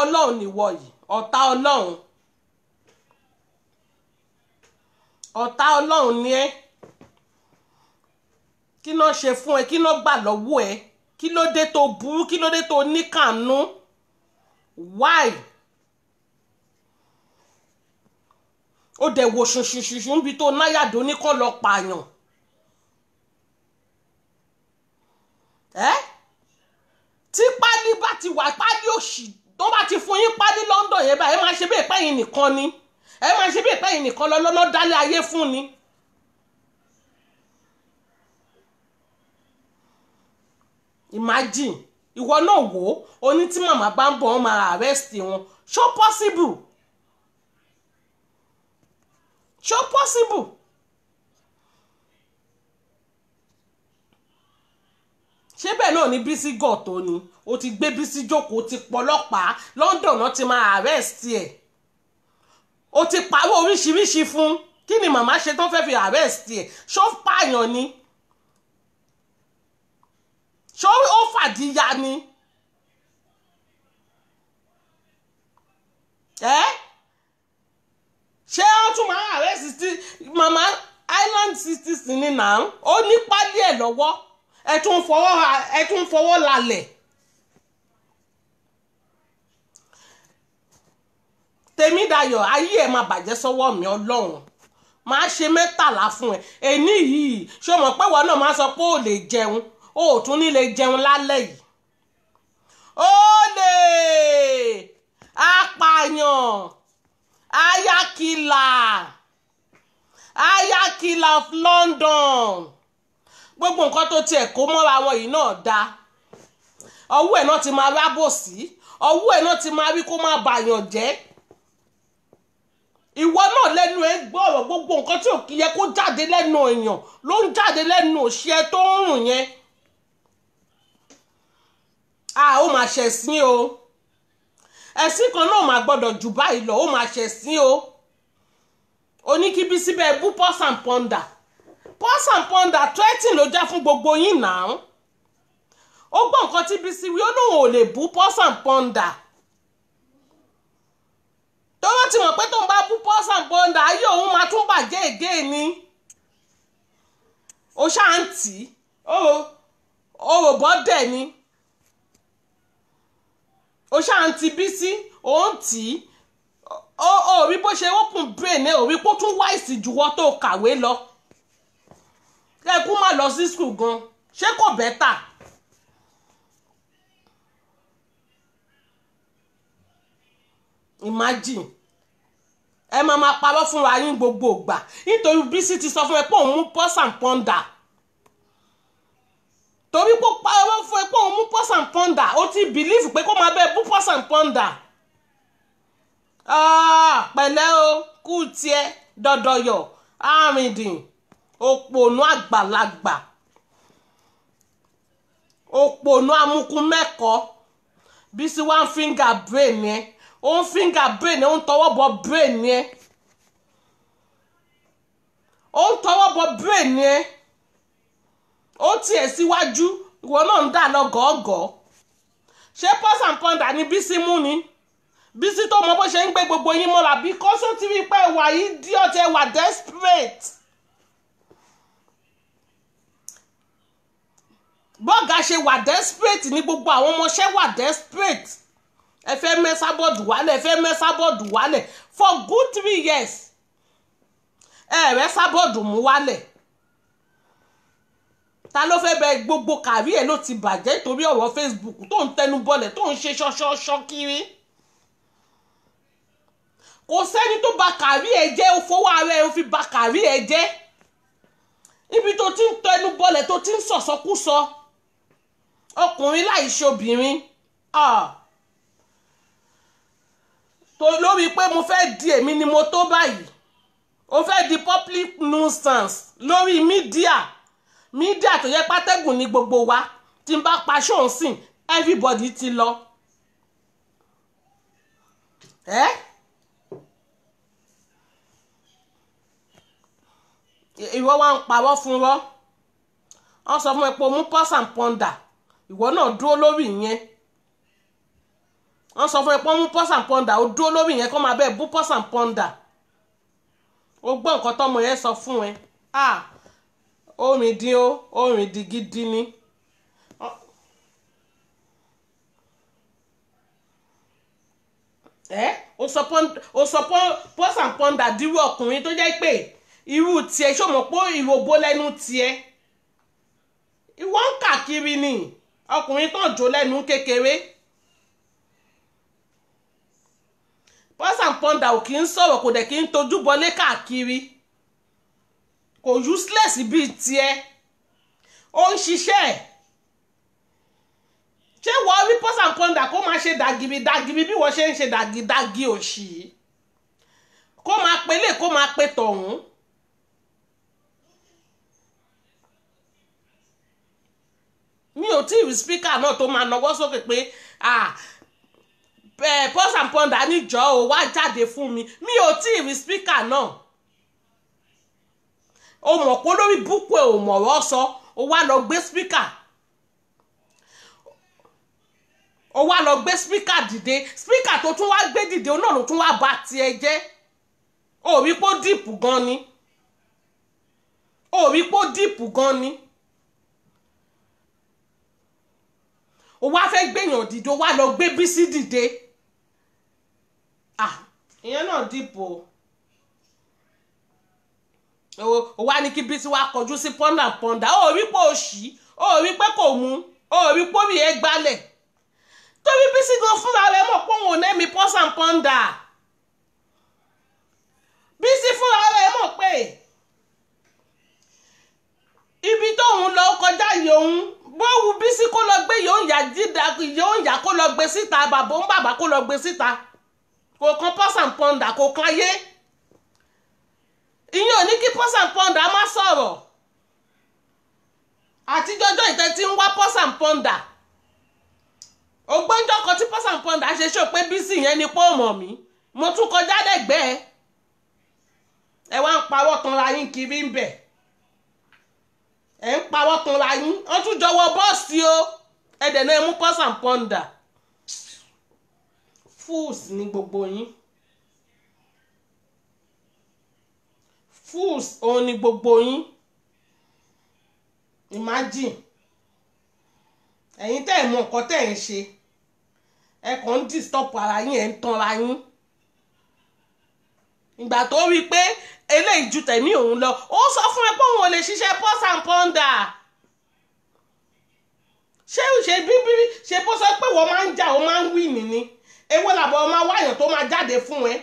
ọlọ́run nìwọ yìí ọ̀tá ọlọ́run ni ẹ́ kí ló ṣe fún ẹ kí ló gbà lọ́wọ́ ẹ kí ló dé tó burú kí ló dé tó níkànnú why ó dẹ̀ wò ṣùṣùṣùṣù níbi tó náyàdó ní kọ́ lọ pààyàn tí pálí bá ti wà pálí òṣì tó bá ti fún yín pálí London yẹn báyìí ẹ máa ṣe bí ìpẹ́yìn nìkan ni ẹ máa ṣe bí ìpẹ́yìn nìkan lọ́lọ́lọ́ dálé ayé fún ni. Imagine ìwọ náà wò ó ní tí màmá bá ń bọ̀ wọ́n máa arrest wọn ṣó possible ṣé bẹ́ẹ̀ náà ni Bísí gọ̀ tó ni o ti gbé Bísí jókòó ti pọlọ́pàá London náà ti máa arrest ẹ̀ o ti pawọ́ oríṣiríṣi fún kí ni màmá ṣe tán fẹ́ fi arrest ẹ̀ ṣó pààyàn ni ṣó ó fàdíyà ni ṣé ó tún máa arrest màmá Island citizen ni náà ó ní pálí ẹ̀ lọ́wọ́ ẹ tún fọwọ́ lálẹ̀ Tèmídayọ̀ ayé ẹ̀ máa bàjẹ́ sọ́wọ́ mi Ọlọ́run máa ṣe 13 fún ẹ èní yìí ṣó mọ̀ pé wọn náà máa sọ pé ò lè jẹun ó tún ní lè jẹun lálẹ́ yìí ó lè apààyàn ayakila of London gbogbo nǹkan tó tiẹ̀ kó mọ́ra wọn yìí náà dá ọwọ́ ẹ̀ náà ti máa rábòsí ọwọ́ ẹ̀ náà ti máa rí kó má bàyàn jẹ́ ìwọ náà lẹ́nu ẹ̀ gbọ́rọ̀ gbogbo nǹkan tí ò kí yẹ kó jáde lẹ́nu èèyàn ló ń jáde lẹ́nu òṣìẹ tó ń rùn yẹn ó máa ṣẹ̀sín o ẹ̀sìn kan náà máa gbọ́dọ̀ jù báyìí lọ ó máa ṣẹ̀sín o oníkíbí síbẹ̀ bú Pulse and Pounder Pulse and Pounder threatening ló jẹ́ fún gbogbo yín náà ó gbọ́ nǹkan tí Bísí wí ó lóun ò lè bú Pulse and Pounder tó wọ́n ti mọ̀ pé tó ń bá bú Pulse and Pounder ayé òun máa tún bàjẹ́ ègé ni ó ṣáà ń tì í ó rò bọ́dẹ̀ ni ó ṣáà ń ti Bísí ó ń tì í ó rí bó ṣe open brain ẹ ò rí bó tún wáìsì jùwọ́ tó kàwé lọ kẹ́kú má lọ sí school gan ṣé kò bẹ́tà imagine ẹ máa parọ́ fúnra yín gbogbo ìgbà nítorí Bísí ti sọ fún ẹ pé òun mú Pulse and Pounder torí pé parọ́ fún ẹ pé òun mú Pulse and Pounder ó ti bìlífù pé kó máa bẹ́ẹ̀ bú Pulse and Pounder pẹ̀lẹ́ o kú tiẹ̀ dọ̀dọ̀yọ̀ àrìndìn òpònú àgbàlagbà òpònú amukun mẹ́kọ̀ọ́ Bísí wá ń finger brain yẹn ó ń finger brain yẹn ó ń tọwọ́ bọ brain yẹn ó ń tọwọ́ bọ brain yẹn ó tiẹ̀ síwájú ìwọ náà ń dà lọ gọ́ọ̀gọ́ ṣé Pulse and Pounder ni Bísí mú ni Bísí tó mọ bó ṣe ń gbé gbogbo yín mọ́ra bí kọ́só tí wípé ẹwà yìí dí ọ̀tẹ̀ ẹwà desperate bọ́ọ̀gá ṣe wà desperate ní gbogbo àwọn ọmọọṣẹ́ wà desperate ẹ fẹ́ mẹ́sàbọ̀dù wálẹ̀ for good 3 years rẹ́ sábọ̀dù mú wálẹ̀ ta ló fẹ́ bẹ gbogbo kàrí ẹ̀ ló ti bàjẹ́ torí ọ̀rọ̀ Facebook tó ń tẹnu bọlẹ̀ tó ń ṣe ṣọ́ṣọ́ṣọ́ kiri kò sẹ́ni tó bà kàrí ẹ̀ jẹ́ ó fowó ara ẹ̀ ó fi bà kàrí ẹ̀ jẹ́ tó ti ń tẹnu bọlẹ̀ tó ti ń sọ̀sọ́kúsọ ọkùnrin láìṣe obìnrin tó lórí pé mo fẹ́ di èmi ni mo tó báyìí ó fẹ́ di public nuisance lórí mídíà tó yẹ pátẹ́gùn ní gbogbo wa tí n bá pa ṣóǹsìn everybody ti lọ. Ìwọ wa ń parọ́ fún rọ́ wọ́n sọ fún ẹ pé o mú pọ́s and pọ́ndà ìwọ náà dúró lórí ìyẹn wọ́n sọ fún ẹ pé o mú pọ́s and pọ́ndà o dúró lórí ìyẹn kó máa bẹ́ẹ̀ bú pọ́s and pọ́ndà o gbọ́ nǹkan tọ́mọ yẹn sọ fún ẹ orin di gidi ni. O sọ pọ́s and pọ́ndà dírú ọkùnrin tó jẹ́ pé irú tiẹ̀ ṣó mọ̀ pé ìròbó lẹ́nu tiẹ̀ ìwọ ń kàkiri ni ọkùnrin tó jò lẹ́nu kékeré pọ́s and pọ́ndà ò kì í sọ̀rọ̀ kò dẹ̀ kì í tojú bọlé káàkiri kò useless bíi tiẹ̀ ó ń ṣiṣẹ́ ṣé wọ́n rí pọ́s and pọ́ndà kó máa ṣe dàgìrì bí wọ́n ṣe ń ṣe dàgì òṣì kó máa pelé kó máa pe tọ̀hún. Mi ò tí ì rí spíkà náà tó máa nawọ́ sókè pé pọ́s and pọ́ndà níjọ́ ò wá jáde fún mi ò tí ì rí spíkà náà o mọ̀ pé lórí búkú ẹ̀ ò mọ̀rọ̀ sọ o wá lọ gbé spíkà dìde spíkà tó tún wá gbé dìde náà ló tún wá bà tiẹ̀ jẹ́ o rí pé ó dìpù gan ni o wá fẹ́ gbèyàn dìde o wá lọ gbé Bísí dìde ìyẹn náà dìbò o wá ní kí Bísí wá kọjú sí pọ́ndà o rí pé o ṣì o rí pé kò mú o rí pé orí ẹ gbálẹ̀ torí Bísí gan fúnra rẹ̀ mọ̀ pé òun ò nẹ́mi pọ́s and pọ́ndà Bísí fúnra rẹ̀ mọ̀ pé ibi tóun lọ kọjá yìí òun bọ́wù Bísí kó lọ gbé yóò yà kó lọ gbé síta bàbá kó lọ gbé síta kò kan pọ́s and pọ́ndà kò kan ayé ìyẹn ò ní kí pọ́s and pọ́ndà má sọ̀rọ̀ àtijọ́jọ́ ìtẹ́ tí ń wá pọ́s and pọ́ndà ògbọ́njọ́ kan tí pọ́s and pọ́ndà ṣe ṣó pé Bísí yẹn ni pé ó mọ̀ mí mo tún kọjá lẹ́gbẹ̀ẹ́ ẹ wá ń pawọ́ tanra yín kiri ń bẹ̀ ẹ ń pawọ́ tanra yín wọ́n tún jọwọ́ bọ́ọ̀sì o ẹ̀dẹ̀ náà mú pọ́s and pọ́ndà fools ni gbogbo yín fools òun ni gbogbo yín imagine ẹ̀yin tẹ́ ẹ̀ mọ nǹkan tẹ́ ẹ̀ ń ṣe ẹ kàn ń disturb ara yín ẹ̀ ń tanra yín ìgbà tó rí i pé eléyìí ju tẹ̀mí òun lọ ó sọ fún ẹ pé òun ò lè ṣiṣẹ́ pọ́s and pọ́ndà ṣé bíbí ṣe bó sọ pé wọ́n máa ń jà ó máa ń wí nìní èwo làbọ̀ ọmọ wáyàn tó máa jáde fún ẹ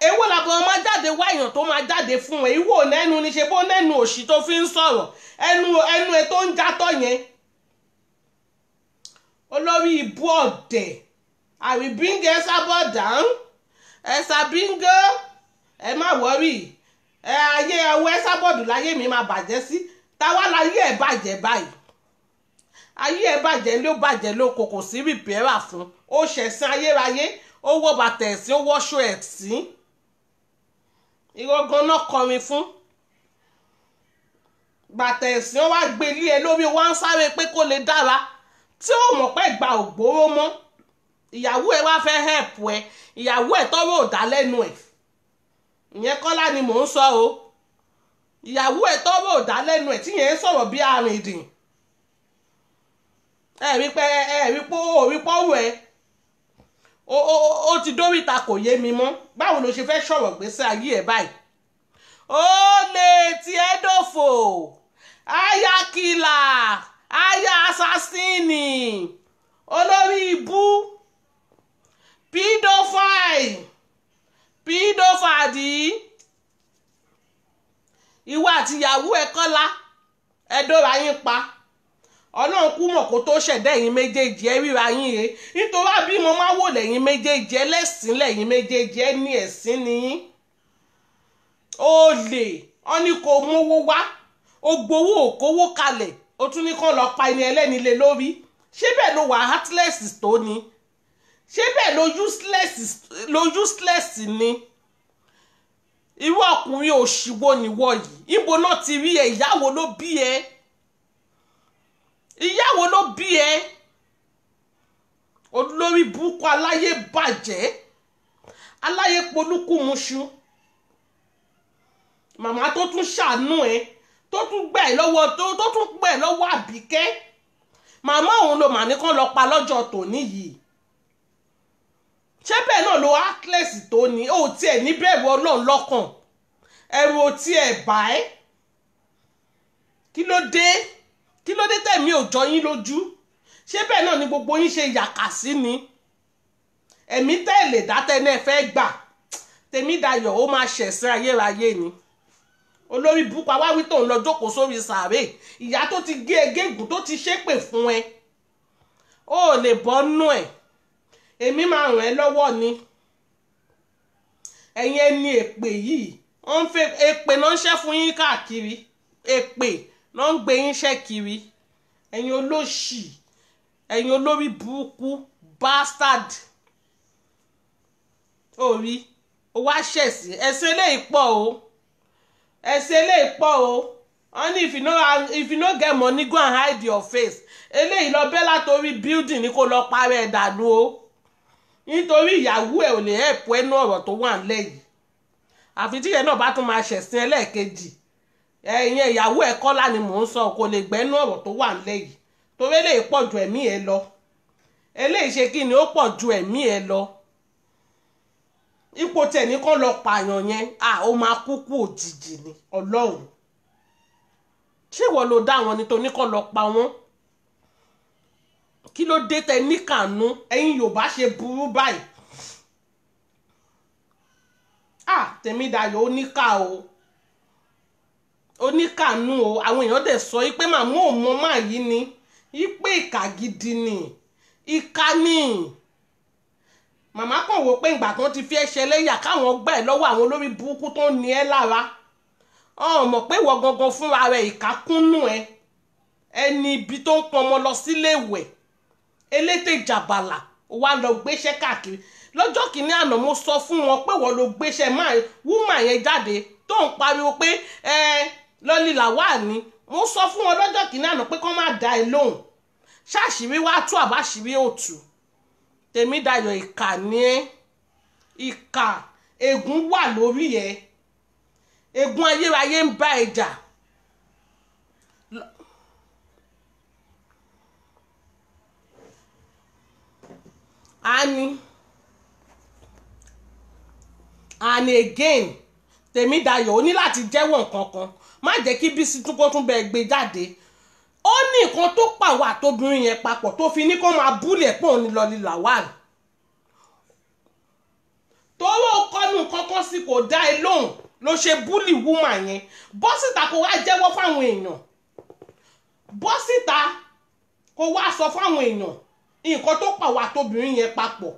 èwo làbọ̀ ọmọ jáde wáyàn tó máa jáde fún ẹ ìwọ nẹ́nu ni ṣe bó nẹ́nu òṣì tó fi ń sọ̀rọ̀ ẹnu ẹ tó ń játọ̀ yẹn olórí ibú ọ̀dẹ̀ àríbíngẹ sábọ̀dà ẹ̀sàbíngẹ ẹ má wọ́rì ayé ẹwọ́ ẹ sábọ̀dù láyé mi máa bàjẹ́ sí táwa láyé ẹ bàjẹ́ báyìí ayé ẹ bàjẹ́ ló kò sí rìpẹ́rà fún ó ṣẹ̀sìn ayérayé ó wọ bàtà ẹ̀sìn ó wọṣọ ẹ̀sìn ìrọ̀gàn náà kọrin fún bàtà ẹ̀sìn ó wá gbé ilé ẹ lórí wá ń sáré pé kó lè dára tí ó mọ̀ pé gba ògbóró mọ́ ìyàwó ẹ wá fẹ́ help ẹ ìyàwó ẹ tọ́rọ̀ ò dá lẹ́nu ẹ̀ ìyẹn Kọ́lá ni mò ń sọ o ìyàwó ẹ tọ́rọ̀ ò dá lẹ́nu ẹ̀ tí yẹn ń sọ̀rọ̀ bí arìndìn ẹ̀rí pé ọ̀rọ̀ ẹ ó ti dóríta kò yé mi mọ́ báwo ló ṣe fẹ́ sọ̀rọ̀ gbèsè ayé ẹ̀ báyìí ó lè tiẹ̀ dòfò ayakila aya asasini olórí ibú pedophile ìwọ àti ìyàwó ẹ Kọ́lá ẹ dóra yín pa ọlọ́run kú mọ̀ kó tó ṣẹ̀dá ẹ̀yin méjèèjì ẹ ríra yín rè nítorí àbímọ máa wò lẹ́yìn méjèèjì ẹlẹ́sìn lẹ́yìn méjèèjì ẹ ní ẹ̀sìn nìyín olè ọ ní kò mówó wá ó gbowó òkówó kalẹ̀ ó tún ní kán lọ pa ẹni ẹlẹ́ni lé lórí ṣé bẹ́ẹ̀ ló wà heartless tó ni ṣé bẹ́ẹ̀ ló useless ni irú ọkùnrin òṣìwò nìwọ yìí ibo náà ti rí ẹ ìyàwó ló bí ẹ ìyàwó ló bí ẹ olórí burúkú aláyé bàjẹ́ aláyé polúkúmuṣu màmá tó tún ṣàánú ẹ tó tún gbà ẹ lọ́wọ́ Àbíkẹ́ màmá òun ló mà ní kán lọ pa lọ́jọ́ tòní yìí ṣé bẹ́ẹ̀ náà ló heartless tó ní ó tiẹ̀ níbẹ̀rù Ọlọ́run lọ́kàn ẹ̀rù ò tiẹ̀ bá ẹ́ kí ló dé tẹ̀mí ò jọ yín lójú ṣé bẹ́ẹ̀ náà ni gbogbo yín ṣe yàkà sí ni ẹ̀mí tẹ̀lé dátẹ́nẹ́ fẹ́ gbà Tèmídayọ̀ ó máa ṣẹ̀sìn ayérayé ni olórí búpa wáwí tó ń lọ jókòó sórí sàárè ìyá tó ti gé egégùn tó ti ṣépè fún ẹ ó lè bọ́ nú ẹ̀ èmi máa ràn ẹ́ lọ́wọ́ ni ẹ̀yin ẹni èpè yìí wọ́n ń fẹ́ èpè náà ń ṣẹ́ fún yín káàkiri èpè náà ń gbé yín ṣẹ́ kiri ẹ̀yin olóṣì ẹ̀yin olórí burúkú bastard orí ó wá ṣẹ̀sì ẹ̀sìn eléyìí pọ̀ o ẹ̀sìn eléyìí pọ̀ o wọ́n ní if you no get money go and hide your face eléyìí lọ bẹ́ látòrí building ní kó lọ parẹ́ ẹ̀ dànù o nítorí ìyàwó ẹ̀ ò lè help ẹnu ọ̀rọ̀ tó wà nílẹ̀ yìí àfi tí ìyẹn náà bá tún máa ṣẹ̀sìn ẹlẹ́ẹ̀kejì ẹ̀yìn ìyàwó ẹ̀ Kọ́lá ni mò ń sọ kò lè gbẹ́nu ọ̀rọ̀ tó wà nílẹ̀ yìí torí eléyìí pọ̀ ju ẹ̀mí ẹ lọ eléyìí ṣe kí ni ó pọ̀ ju ẹ̀mí ẹ lọ ipò tẹ̀ ní kán lọ pààyàn yẹn ó máa kúkú òjijì ni Ọlọ́run ṣé ìwọ ló dá wọn nítorí kán lọ pa wọ́n kí ló dé tẹ níkànú ẹ̀yin Yorùbá ṣe burú báyìí Tèmídayọ̀ oníkà o oníkànú o àwọn èèyàn dẹ̀ sọ pé màmú ò mọ máa yí ni pé ìkà gidi ni ìkà ni màmá kàn wò pé ìgbà kan ti fi ẹ́ ṣẹlẹ́yà káwọn gbà ẹ́ lọ́wọ́ àwọn olórí burúkú tó ń ní ẹ́ lára mọ̀ pé ìwọ gangan fúnra rẹ̀ ìkà kúnnú ẹ ẹni ibi tó ń pọnmọ lọ sílé ìwẹ̀ elétè jàbàlà wà lọ gbéṣẹ́ káàkiri lọ́jọ́ kìíní àná mo sọ fún wọn pé wọ́n ló gbéṣẹ́ wúmà yẹn jáde tó ń pariwo pé lọ́lí làwà ní mo sọ fún wọn lọ́jọ́ kìíní àná pé kán má dá ẹ lóhùn ṣáàṣìírí wá tú àbáṣìírí òtù Tèmídayọ̀ ìkà ní ẹ́ ìkà ègún wà lórí ẹ ègún ayérayé ń bá ẹ jà and again Tèmídayọ̀ ó ní láti jẹ́wọ́ nǹkan kan má jẹ́ kí Bísí tún bẹ́ẹ̀ gbé jáde ó ní nǹkan tó pàwọ́ àtobìnrin yẹn papọ̀ tó fi ní kó máa búlẹ̀ pọ̀ ní lọ́lí làwàl tówó kọ́nù kankan sí kò dá ẹ lóhùn ló ṣe búlì wúmà yẹn bọ́ síta kó wá jẹ́wọ́ fáwọn èèyàn bọ́ síta kó wá sọ fáwọn èèyàn nǹkan tó pàwọ́ àtobìnrin yẹn papọ̀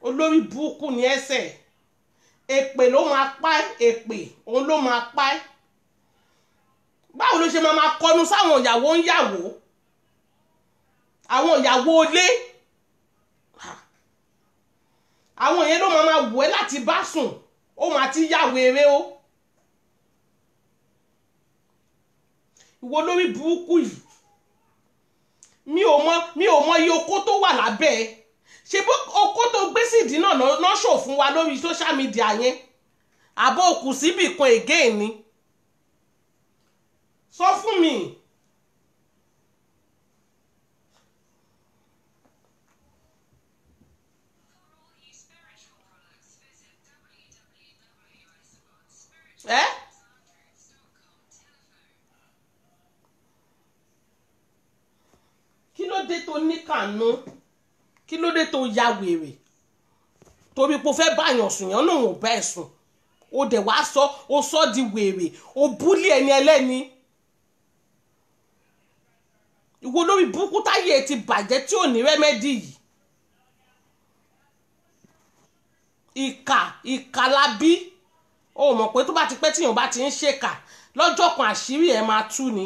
olórí burúkú ní ẹsẹ̀ èpè ló máa pa èpè òun ló máa pa ẹ́ báwo ló ṣe máa kọnu sáwọn ìyàwó ń yàwó àwọn ìyàwó ilé àwọn yẹn ló máa wù ẹ́ láti bá sùn ó máa ti yàwó eré o ìwọ lórí burúkú yìí mi ò mọ iye okó tó wà lábẹ́ ẹ ṣe bó okó tó gbé sídìí náà ṣò fún wa lórí social media yẹn àbọ̀ òkú síbì kan again ni sọ fún mi kí ló dé tó níkànnú kí ló dé tó ya wèrè torí pé o fẹ́ báyàn sùn yàn náà ò bá ẹ̀ sùn o dẹ̀ wá o sọ di wèrè o búlì ẹni ẹlẹ́ni. Ìwọ lórí burúkú táyé ti bàjẹ́ tí ò ní rẹ́mẹ́dì yìí. Ìkà la bí. O mọ̀ pé tó bá ti pẹ́ tíyàn bá ti ń ṣèkà lọ́jọ́ kan àṣírí ẹ̀ máa tú ni.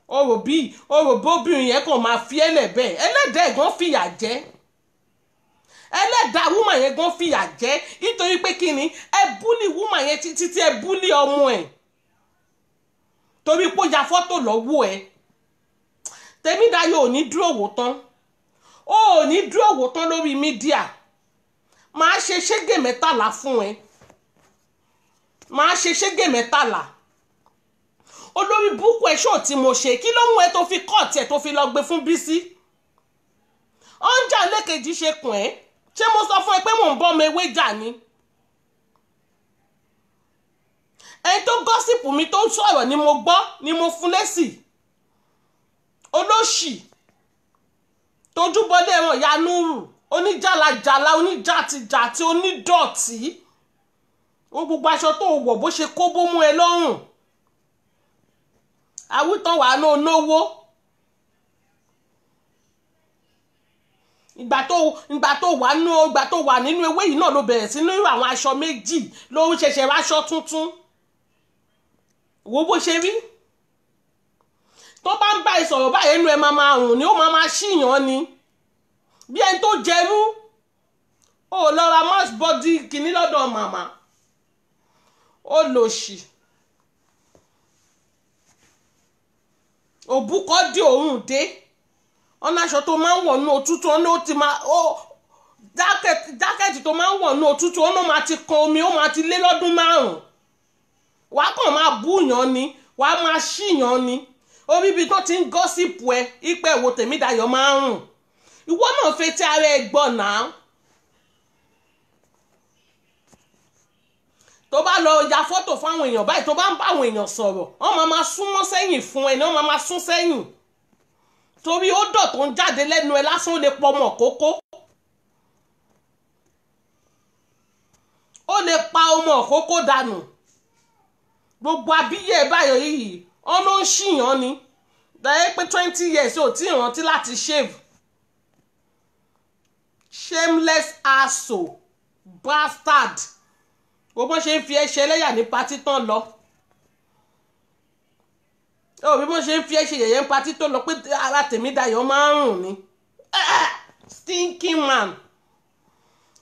O rò bóbìnrin yẹn kàn máa fi ẹlẹ̀ bẹ́ẹ̀ ẹlẹ́dàá ẹ̀gán fìyà jẹ. Ẹlẹ́dàá wúmà yẹn gan fìyà jẹ nítorí pé kí ni ẹ búlì wúmà yẹn títí tí ẹ búlì ọmọ ẹ̀. Torí pé ó ya fọ́tò lọ́wọ́ ẹ̀. Tèmídayọ̀ ò ní dúró wò tán. O ò ní dúró wò tán lórí mídíà. Màá ṣe ṣégè 13 fún ẹ. Màá ṣe ṣégè 13. Olórí búkú ẹ̀ ṣó tí mo ṣe kí ló mú ẹ tó fi kọ́ọ̀tì ẹ̀ tó fi lọ gbé fún Bísí. Ọ̀njà lẹ́kẹ̀jì ṣe kùn ẹ́. Ṣé mo sọ fún ẹ pé mò ń bọ́ ọmọ ewé jà ni? Ẹni tó gọ́sìpù mi tó sọ̀rọ̀ ni mo gbọ́ ni mo fún lésì. Olóṣì tójúbọlé ẹ̀wọ̀n yanúrù oníjàlàjàlà oníjàtìjàtì onídọ̀tí. Ó gbogbo aṣọ tó wọ̀ bó ṣe kó bó mú ẹ lọ́rùn. Àwítán wà ní onówó. Ìgbà tó wà nínú ewé yìí náà ló bẹ̀rẹ̀ sí ní àwọn aṣọ méjì ló ń ṣẹ̀ṣẹ̀ ráṣọ tuntun. Wo bó ṣe rí. Tó bá ń bá ìsọ̀rọ̀ báyìí ẹnu ẹ máa rùn ni ó máa ṣìyàn ni. Bí ẹni tó jẹrú. Ó lọ ra mass body kìíní lọ́dọ̀ màmá. Ó lò ṣì. Òbúkọ́ dé òun dé. Ọ̀nà aṣọ tó máa ń wọ̀ ní òtútù ọ̀nà ó ti máa jákẹ́ẹ̀tì tó máa ń wọ̀ ní òtútù ọ̀nà máa ti kan omi ó máa ti lé lọ́dún 5. Wàá kàn máa búyàn ni wàá máa ṣìyàn ni. Orí ibi tó ti ń gọ́sìpù ẹ ìpẹ́ wo Tèmídayọ̀ máa ń rùn. Ìwọ náà fetí ara ẹ gbọ́ náà. Tó bá lọ ya fọ́tò fáwọn èèyàn báyìí tó bá ń bá àwọn èèyàn sọ̀rọ̀ wọ́n máa súnmọ́ sẹ́yìn fún ẹ ní wọ́n máa sún sẹ́yìn. Torí ó dọ̀ tó ń jáde lẹ́nu ẹ lásán ó lè pọ̀ ọmọ kókó. Ó lè pa ọmọ kókó dànù. Gbogbo abíyẹ̀ báyọ̀ yìí ọ̀nà ń ṣìyàn ni. Dáyé pé 20 years ò tí ì rántí láti shave. Shameless asshole bastard. Gbogbo ṣe ń fi ẹ́ ṣe ẹlẹ́yà ní patí tán lọ. Bí wọ́n ṣe ń fi ẹ́ ṣe yẹ̀yẹ́ ń patí tó lọ pé ara Tèmídayọ̀ máa ń rùn ni. Stinking man.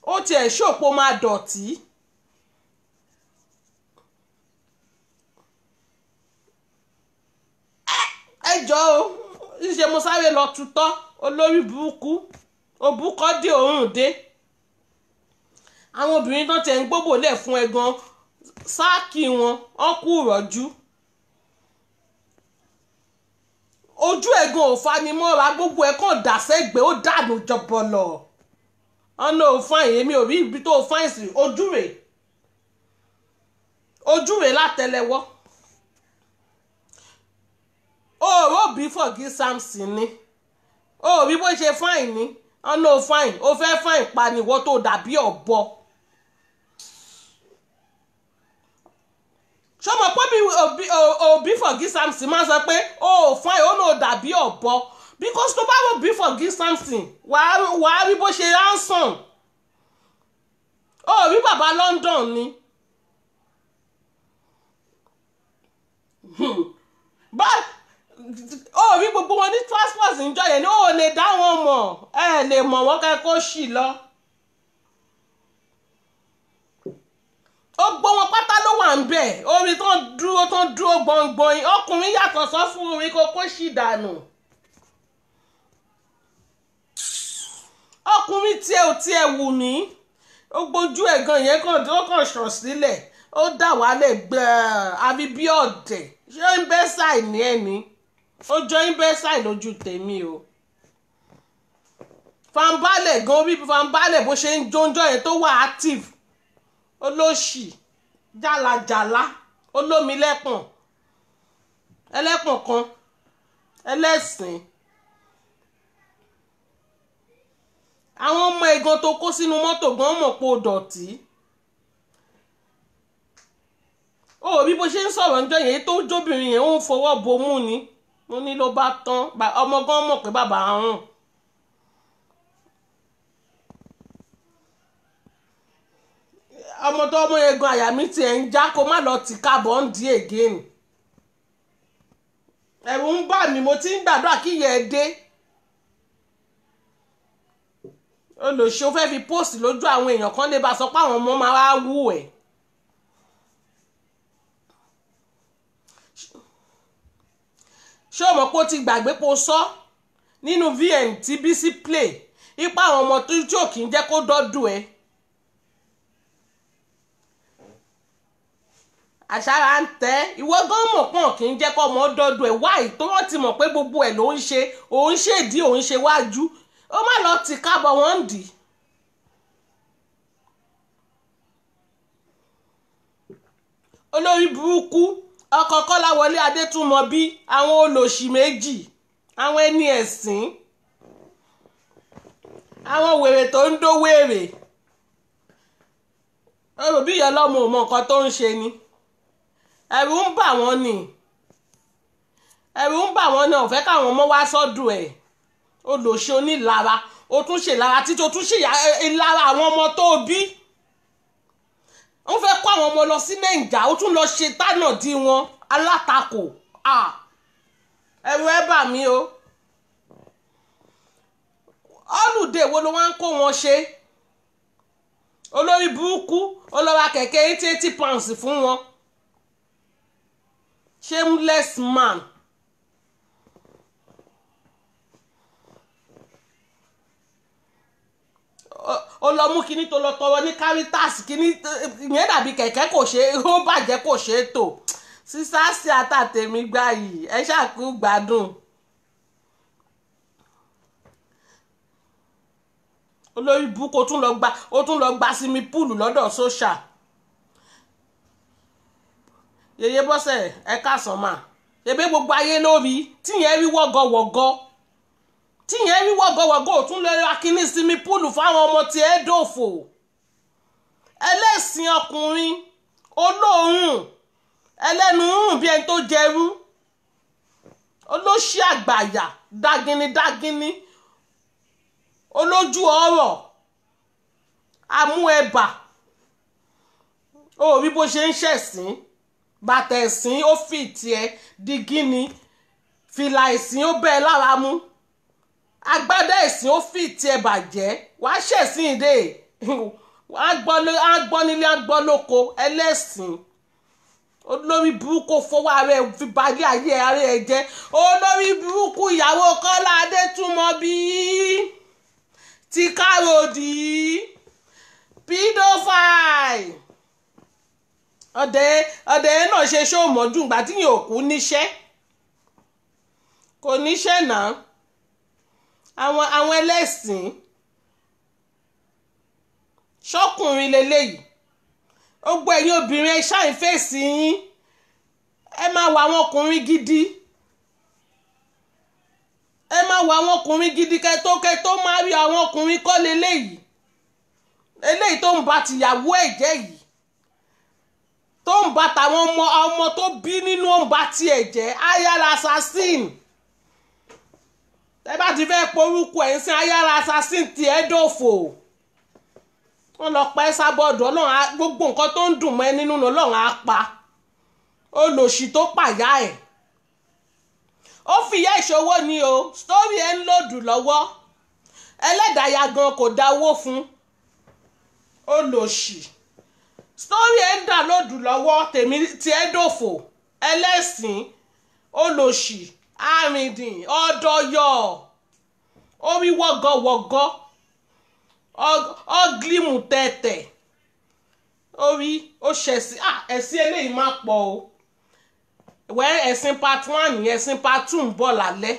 Ó tiẹ̀ ṣòpó máa dọ̀tí. Ẹjọ́ o ṣe mo sáré lọ tutọ́ olórí burúkú òbúkọ́ dé òórùn dé. Àwọn obìnrin tó tẹ̀ ń gbóbò lẹ̀ fún ẹ gan sáàkì wọn ọkù rọ̀jú. Ojú ẹ̀gàn ò fanimọ́ra gbogbo ẹ̀ kàn dà sẹ́gbẹ̀ẹ́ ó dànù jọbọlọ. Ọ̀nà ò fáìn èmi ò rí ibi tó fáìn sí ojú rẹ̀ látẹlẹwọ́. Ó bí Fọ̀gí Samson ni. Ó rí bó ṣe fáìn ni. Ọ̀nà ò fáìn ó fẹ́ fáìn paniwọ́ tó dàbí ọ̀bọ. Ṣọmọ pé òbí Fọ̀gí Samson máa sọ pé ó fáìn ó náà dàbí ọ̀bọ because tó bá wò bí Fọ̀gí Samson wàá rí bó ṣe ránṣàn. Ó rí bàbá London ni. Ó rí gbogbo wọn ní transport níjọ́ yẹn ni ó lè dá wọn mọ̀ ẹ lè mọ̀ wọ́n kẹ́ kó ṣì lọ. Ó gbọ́ wọn pátá ló wà ń bẹ̀ orí tó ń dúró gbọ̀ngbọ̀n ọkùnrin yàtọ̀ sọ fún orí kókó ṣì dànù. Ọkùnrin tiẹ̀ wù mí ó gbójú ẹ̀gàn yẹn kàn ṣàn sílẹ̀ ó dà wálẹ̀ gbẹ̀ẹ́ àbí bí ọ̀dẹ̀ ṣé ń bẹ́ ṣáì ní ẹni ó jọ ń bẹ́ ṣáì lójú tèmi o. Fanbalẹ̀ gan bí Fanbalẹ̀ bó ṣe ń jóúnjọ́ yẹn tó wà active olóṣì jàlàjàlá olómi lẹ́pọ̀n ẹlẹ́pọ̀n kan ẹlẹ́sìn àwọn ọmọ ẹ̀gan tó kó sínú mọ́tò gan mọ̀ pé ó dọ̀tí. ó bí bó ṣe ń sọ̀rọ̀ níjọ́ yẹn tó jóbìnrin yẹn ó ń fọwọ́ bomú ni mo ní ló bá tán ọmọ gan mọ̀ pé bàbá àrùn. ọmọ tó ọmọ yẹn gan àyà mi tiẹ̀ ń já kó má lọ tì kábọ̀ ń di again. ẹ̀rù ń bà mí mo ti ń gbàdúrà kí ìyẹn dé. olùṣe ó fẹ́ fi post lójú àwọn èèyàn kan lè bá sọ pé àwọn ọmọ máa wá wú ẹ̀. ṣé o mọ̀ pé ó ti gbàgbé pé o sọ nínú vn tí Bísí play ipa àwọn ọmọ tó tí ò kì í jẹ́ kó dọ́dún ẹ̀. àṣàrà ń tẹ́ ìwọ gan mọ̀ pọ́n kì í jẹ́ kó ọmọ dọ́dún ẹ̀ wáì tó wọ́n ti mọ̀ pé gbogbo ẹ̀ ló ń ṣe òun ṣèdí òun ṣe wájú ó má lọ tì kábọ̀ wọ́n ń dì. olórí burúkú ọkọ Kọ́láwọlé Adétúnmọ̀bí àwọn olòṣì méjì àwọn ẹni ẹ̀sìn àwọn wèrè tó ń dó wèrè òbí yẹn lọ́mọ ò mọ nǹkan tó ń ṣe ni ẹ̀rù ń bà wọ́n ni ẹ̀rù ń bà wọ́n ni ó fẹ́ káwọn ọmọ wá sọ́dọ̀ ẹ̀ olòṣì onílara ó tún ṣe lára títí ó tún ṣe lára àwọn ọmọ tó bí wọ́n fẹ́ kó àwọn ọmọ lọ sí Nàìjà ó tún lọ ṣe tánà dí wọn alátakò ẹ̀rù ẹ̀ bà mí o ọlùdè wo ló wá ń kó wọn ṣe olórí burúkú ó lọ ra kẹ̀kẹ́ 80 pounds fún wọn shameless man. ó lọ mú kinní tó lọ tọrọ ní Caritas kinní ìyẹn dàbí kẹ̀kẹ́ kò ṣe ó bàjẹ́ kò ṣe é tò sísá sí àtàtẹ̀mí gbà yìí ẹ ṣàkú gbádùn. olórí búkú ó tún lọ gba simi púùlù lọ́dọ̀ sóṣà yèyé bọ́sẹ̀ ẹ káàsán mà ebí gbogbo ayé lórí tíyẹn rí wọ́gọ́wọ́gọ́ tíyẹn rí wọ́gọ́wọ́gọ́ ò tún lè ra kíní simi púùlù fáwọn ọmọ tí ẹ dòfò ẹlẹ́sìn ọkùnrin olóòórùn ẹlẹ́nu rùn bí ẹni tó jẹrú olóṣì àgbàyà dágínní olójú ọ̀rọ̀ amú ẹ̀bà ó rí bó ṣe ń ṣẹ̀sìn bàtà ẹ̀sìn ó fi tiẹ̀ di gíní fìlà ẹ̀sìn ó bẹ́ẹ̀ lára mú agbádá ẹ̀sìn ó fi tiẹ̀ bàjẹ́ wàá ṣẹ̀sìn ìdè á gbọ́ nílé á gbọ́ lóko ẹlẹ́sìn olórí burúkú fọwọ́ ara ẹ̀ fi balẹ̀ ayé ara ẹ̀ jẹ́ olórí burúkú ìyàwó Kọ́lá Adétúnmọ̀bí ti káròdì pedophile ọ̀dẹ̀ náà ṣe ṣó mọ́jú ìgbà tí yóò kú níṣẹ́ kò níṣẹ́ náà àwọn ẹlẹ́sìn ṣọ́kùnrin lélẹ́yìí ó gbọ́ ẹ̀yin obìnrin ẹ ṣáà ń fèsì yín ẹ máa wọ àwọn ọkùnrin gidi ẹ máa wọ àwọn ọkùnrin gidi kẹtó máa rí àwọn ọkùnrin kọ́ lélẹ́yìí eléyìí tó ń ba tìyàwó ẹ̀ jẹ́ yìí tó ń ba tàwọn ọmọ tó bí nínú ó ń ba tiẹ̀ jẹ́ ayára assassin ẹ bá ti fẹ́ porúkọ ẹ̀ ń sin ayára assassin tiẹ̀ dòfò wọ́n lọ pa ẹ́ sábọ́ọ̀dù ọlọ́run gbogbo nǹkan tó ń dùn mọ́ ẹ nínú ọlọ́run á pa olòṣì tó pàyà ẹ̀ ó fìyà ìṣòwò ni o sítórì ẹ̀ ń lòdù lọ́wọ́ ẹlẹ́dàáyà gan kò dáwó fún olòṣì sítórì ẹ̀ ń dà lòdù lọ́wọ́ tèmi tí ẹ dòfò ẹlẹ́sìn olòṣì àrìndìn ọ̀dọ́yọ̀ orí wọ́gọ́wọ́gọ́ ọgílímù tẹ̀tẹ̀ orí ó ṣẹ̀sìn ẹ̀sìn eléyìí má pọ̀ o wẹ́ẹ́ ẹ̀sìn part 1 ẹ̀sìn part 2 ń bọ̀ lálẹ́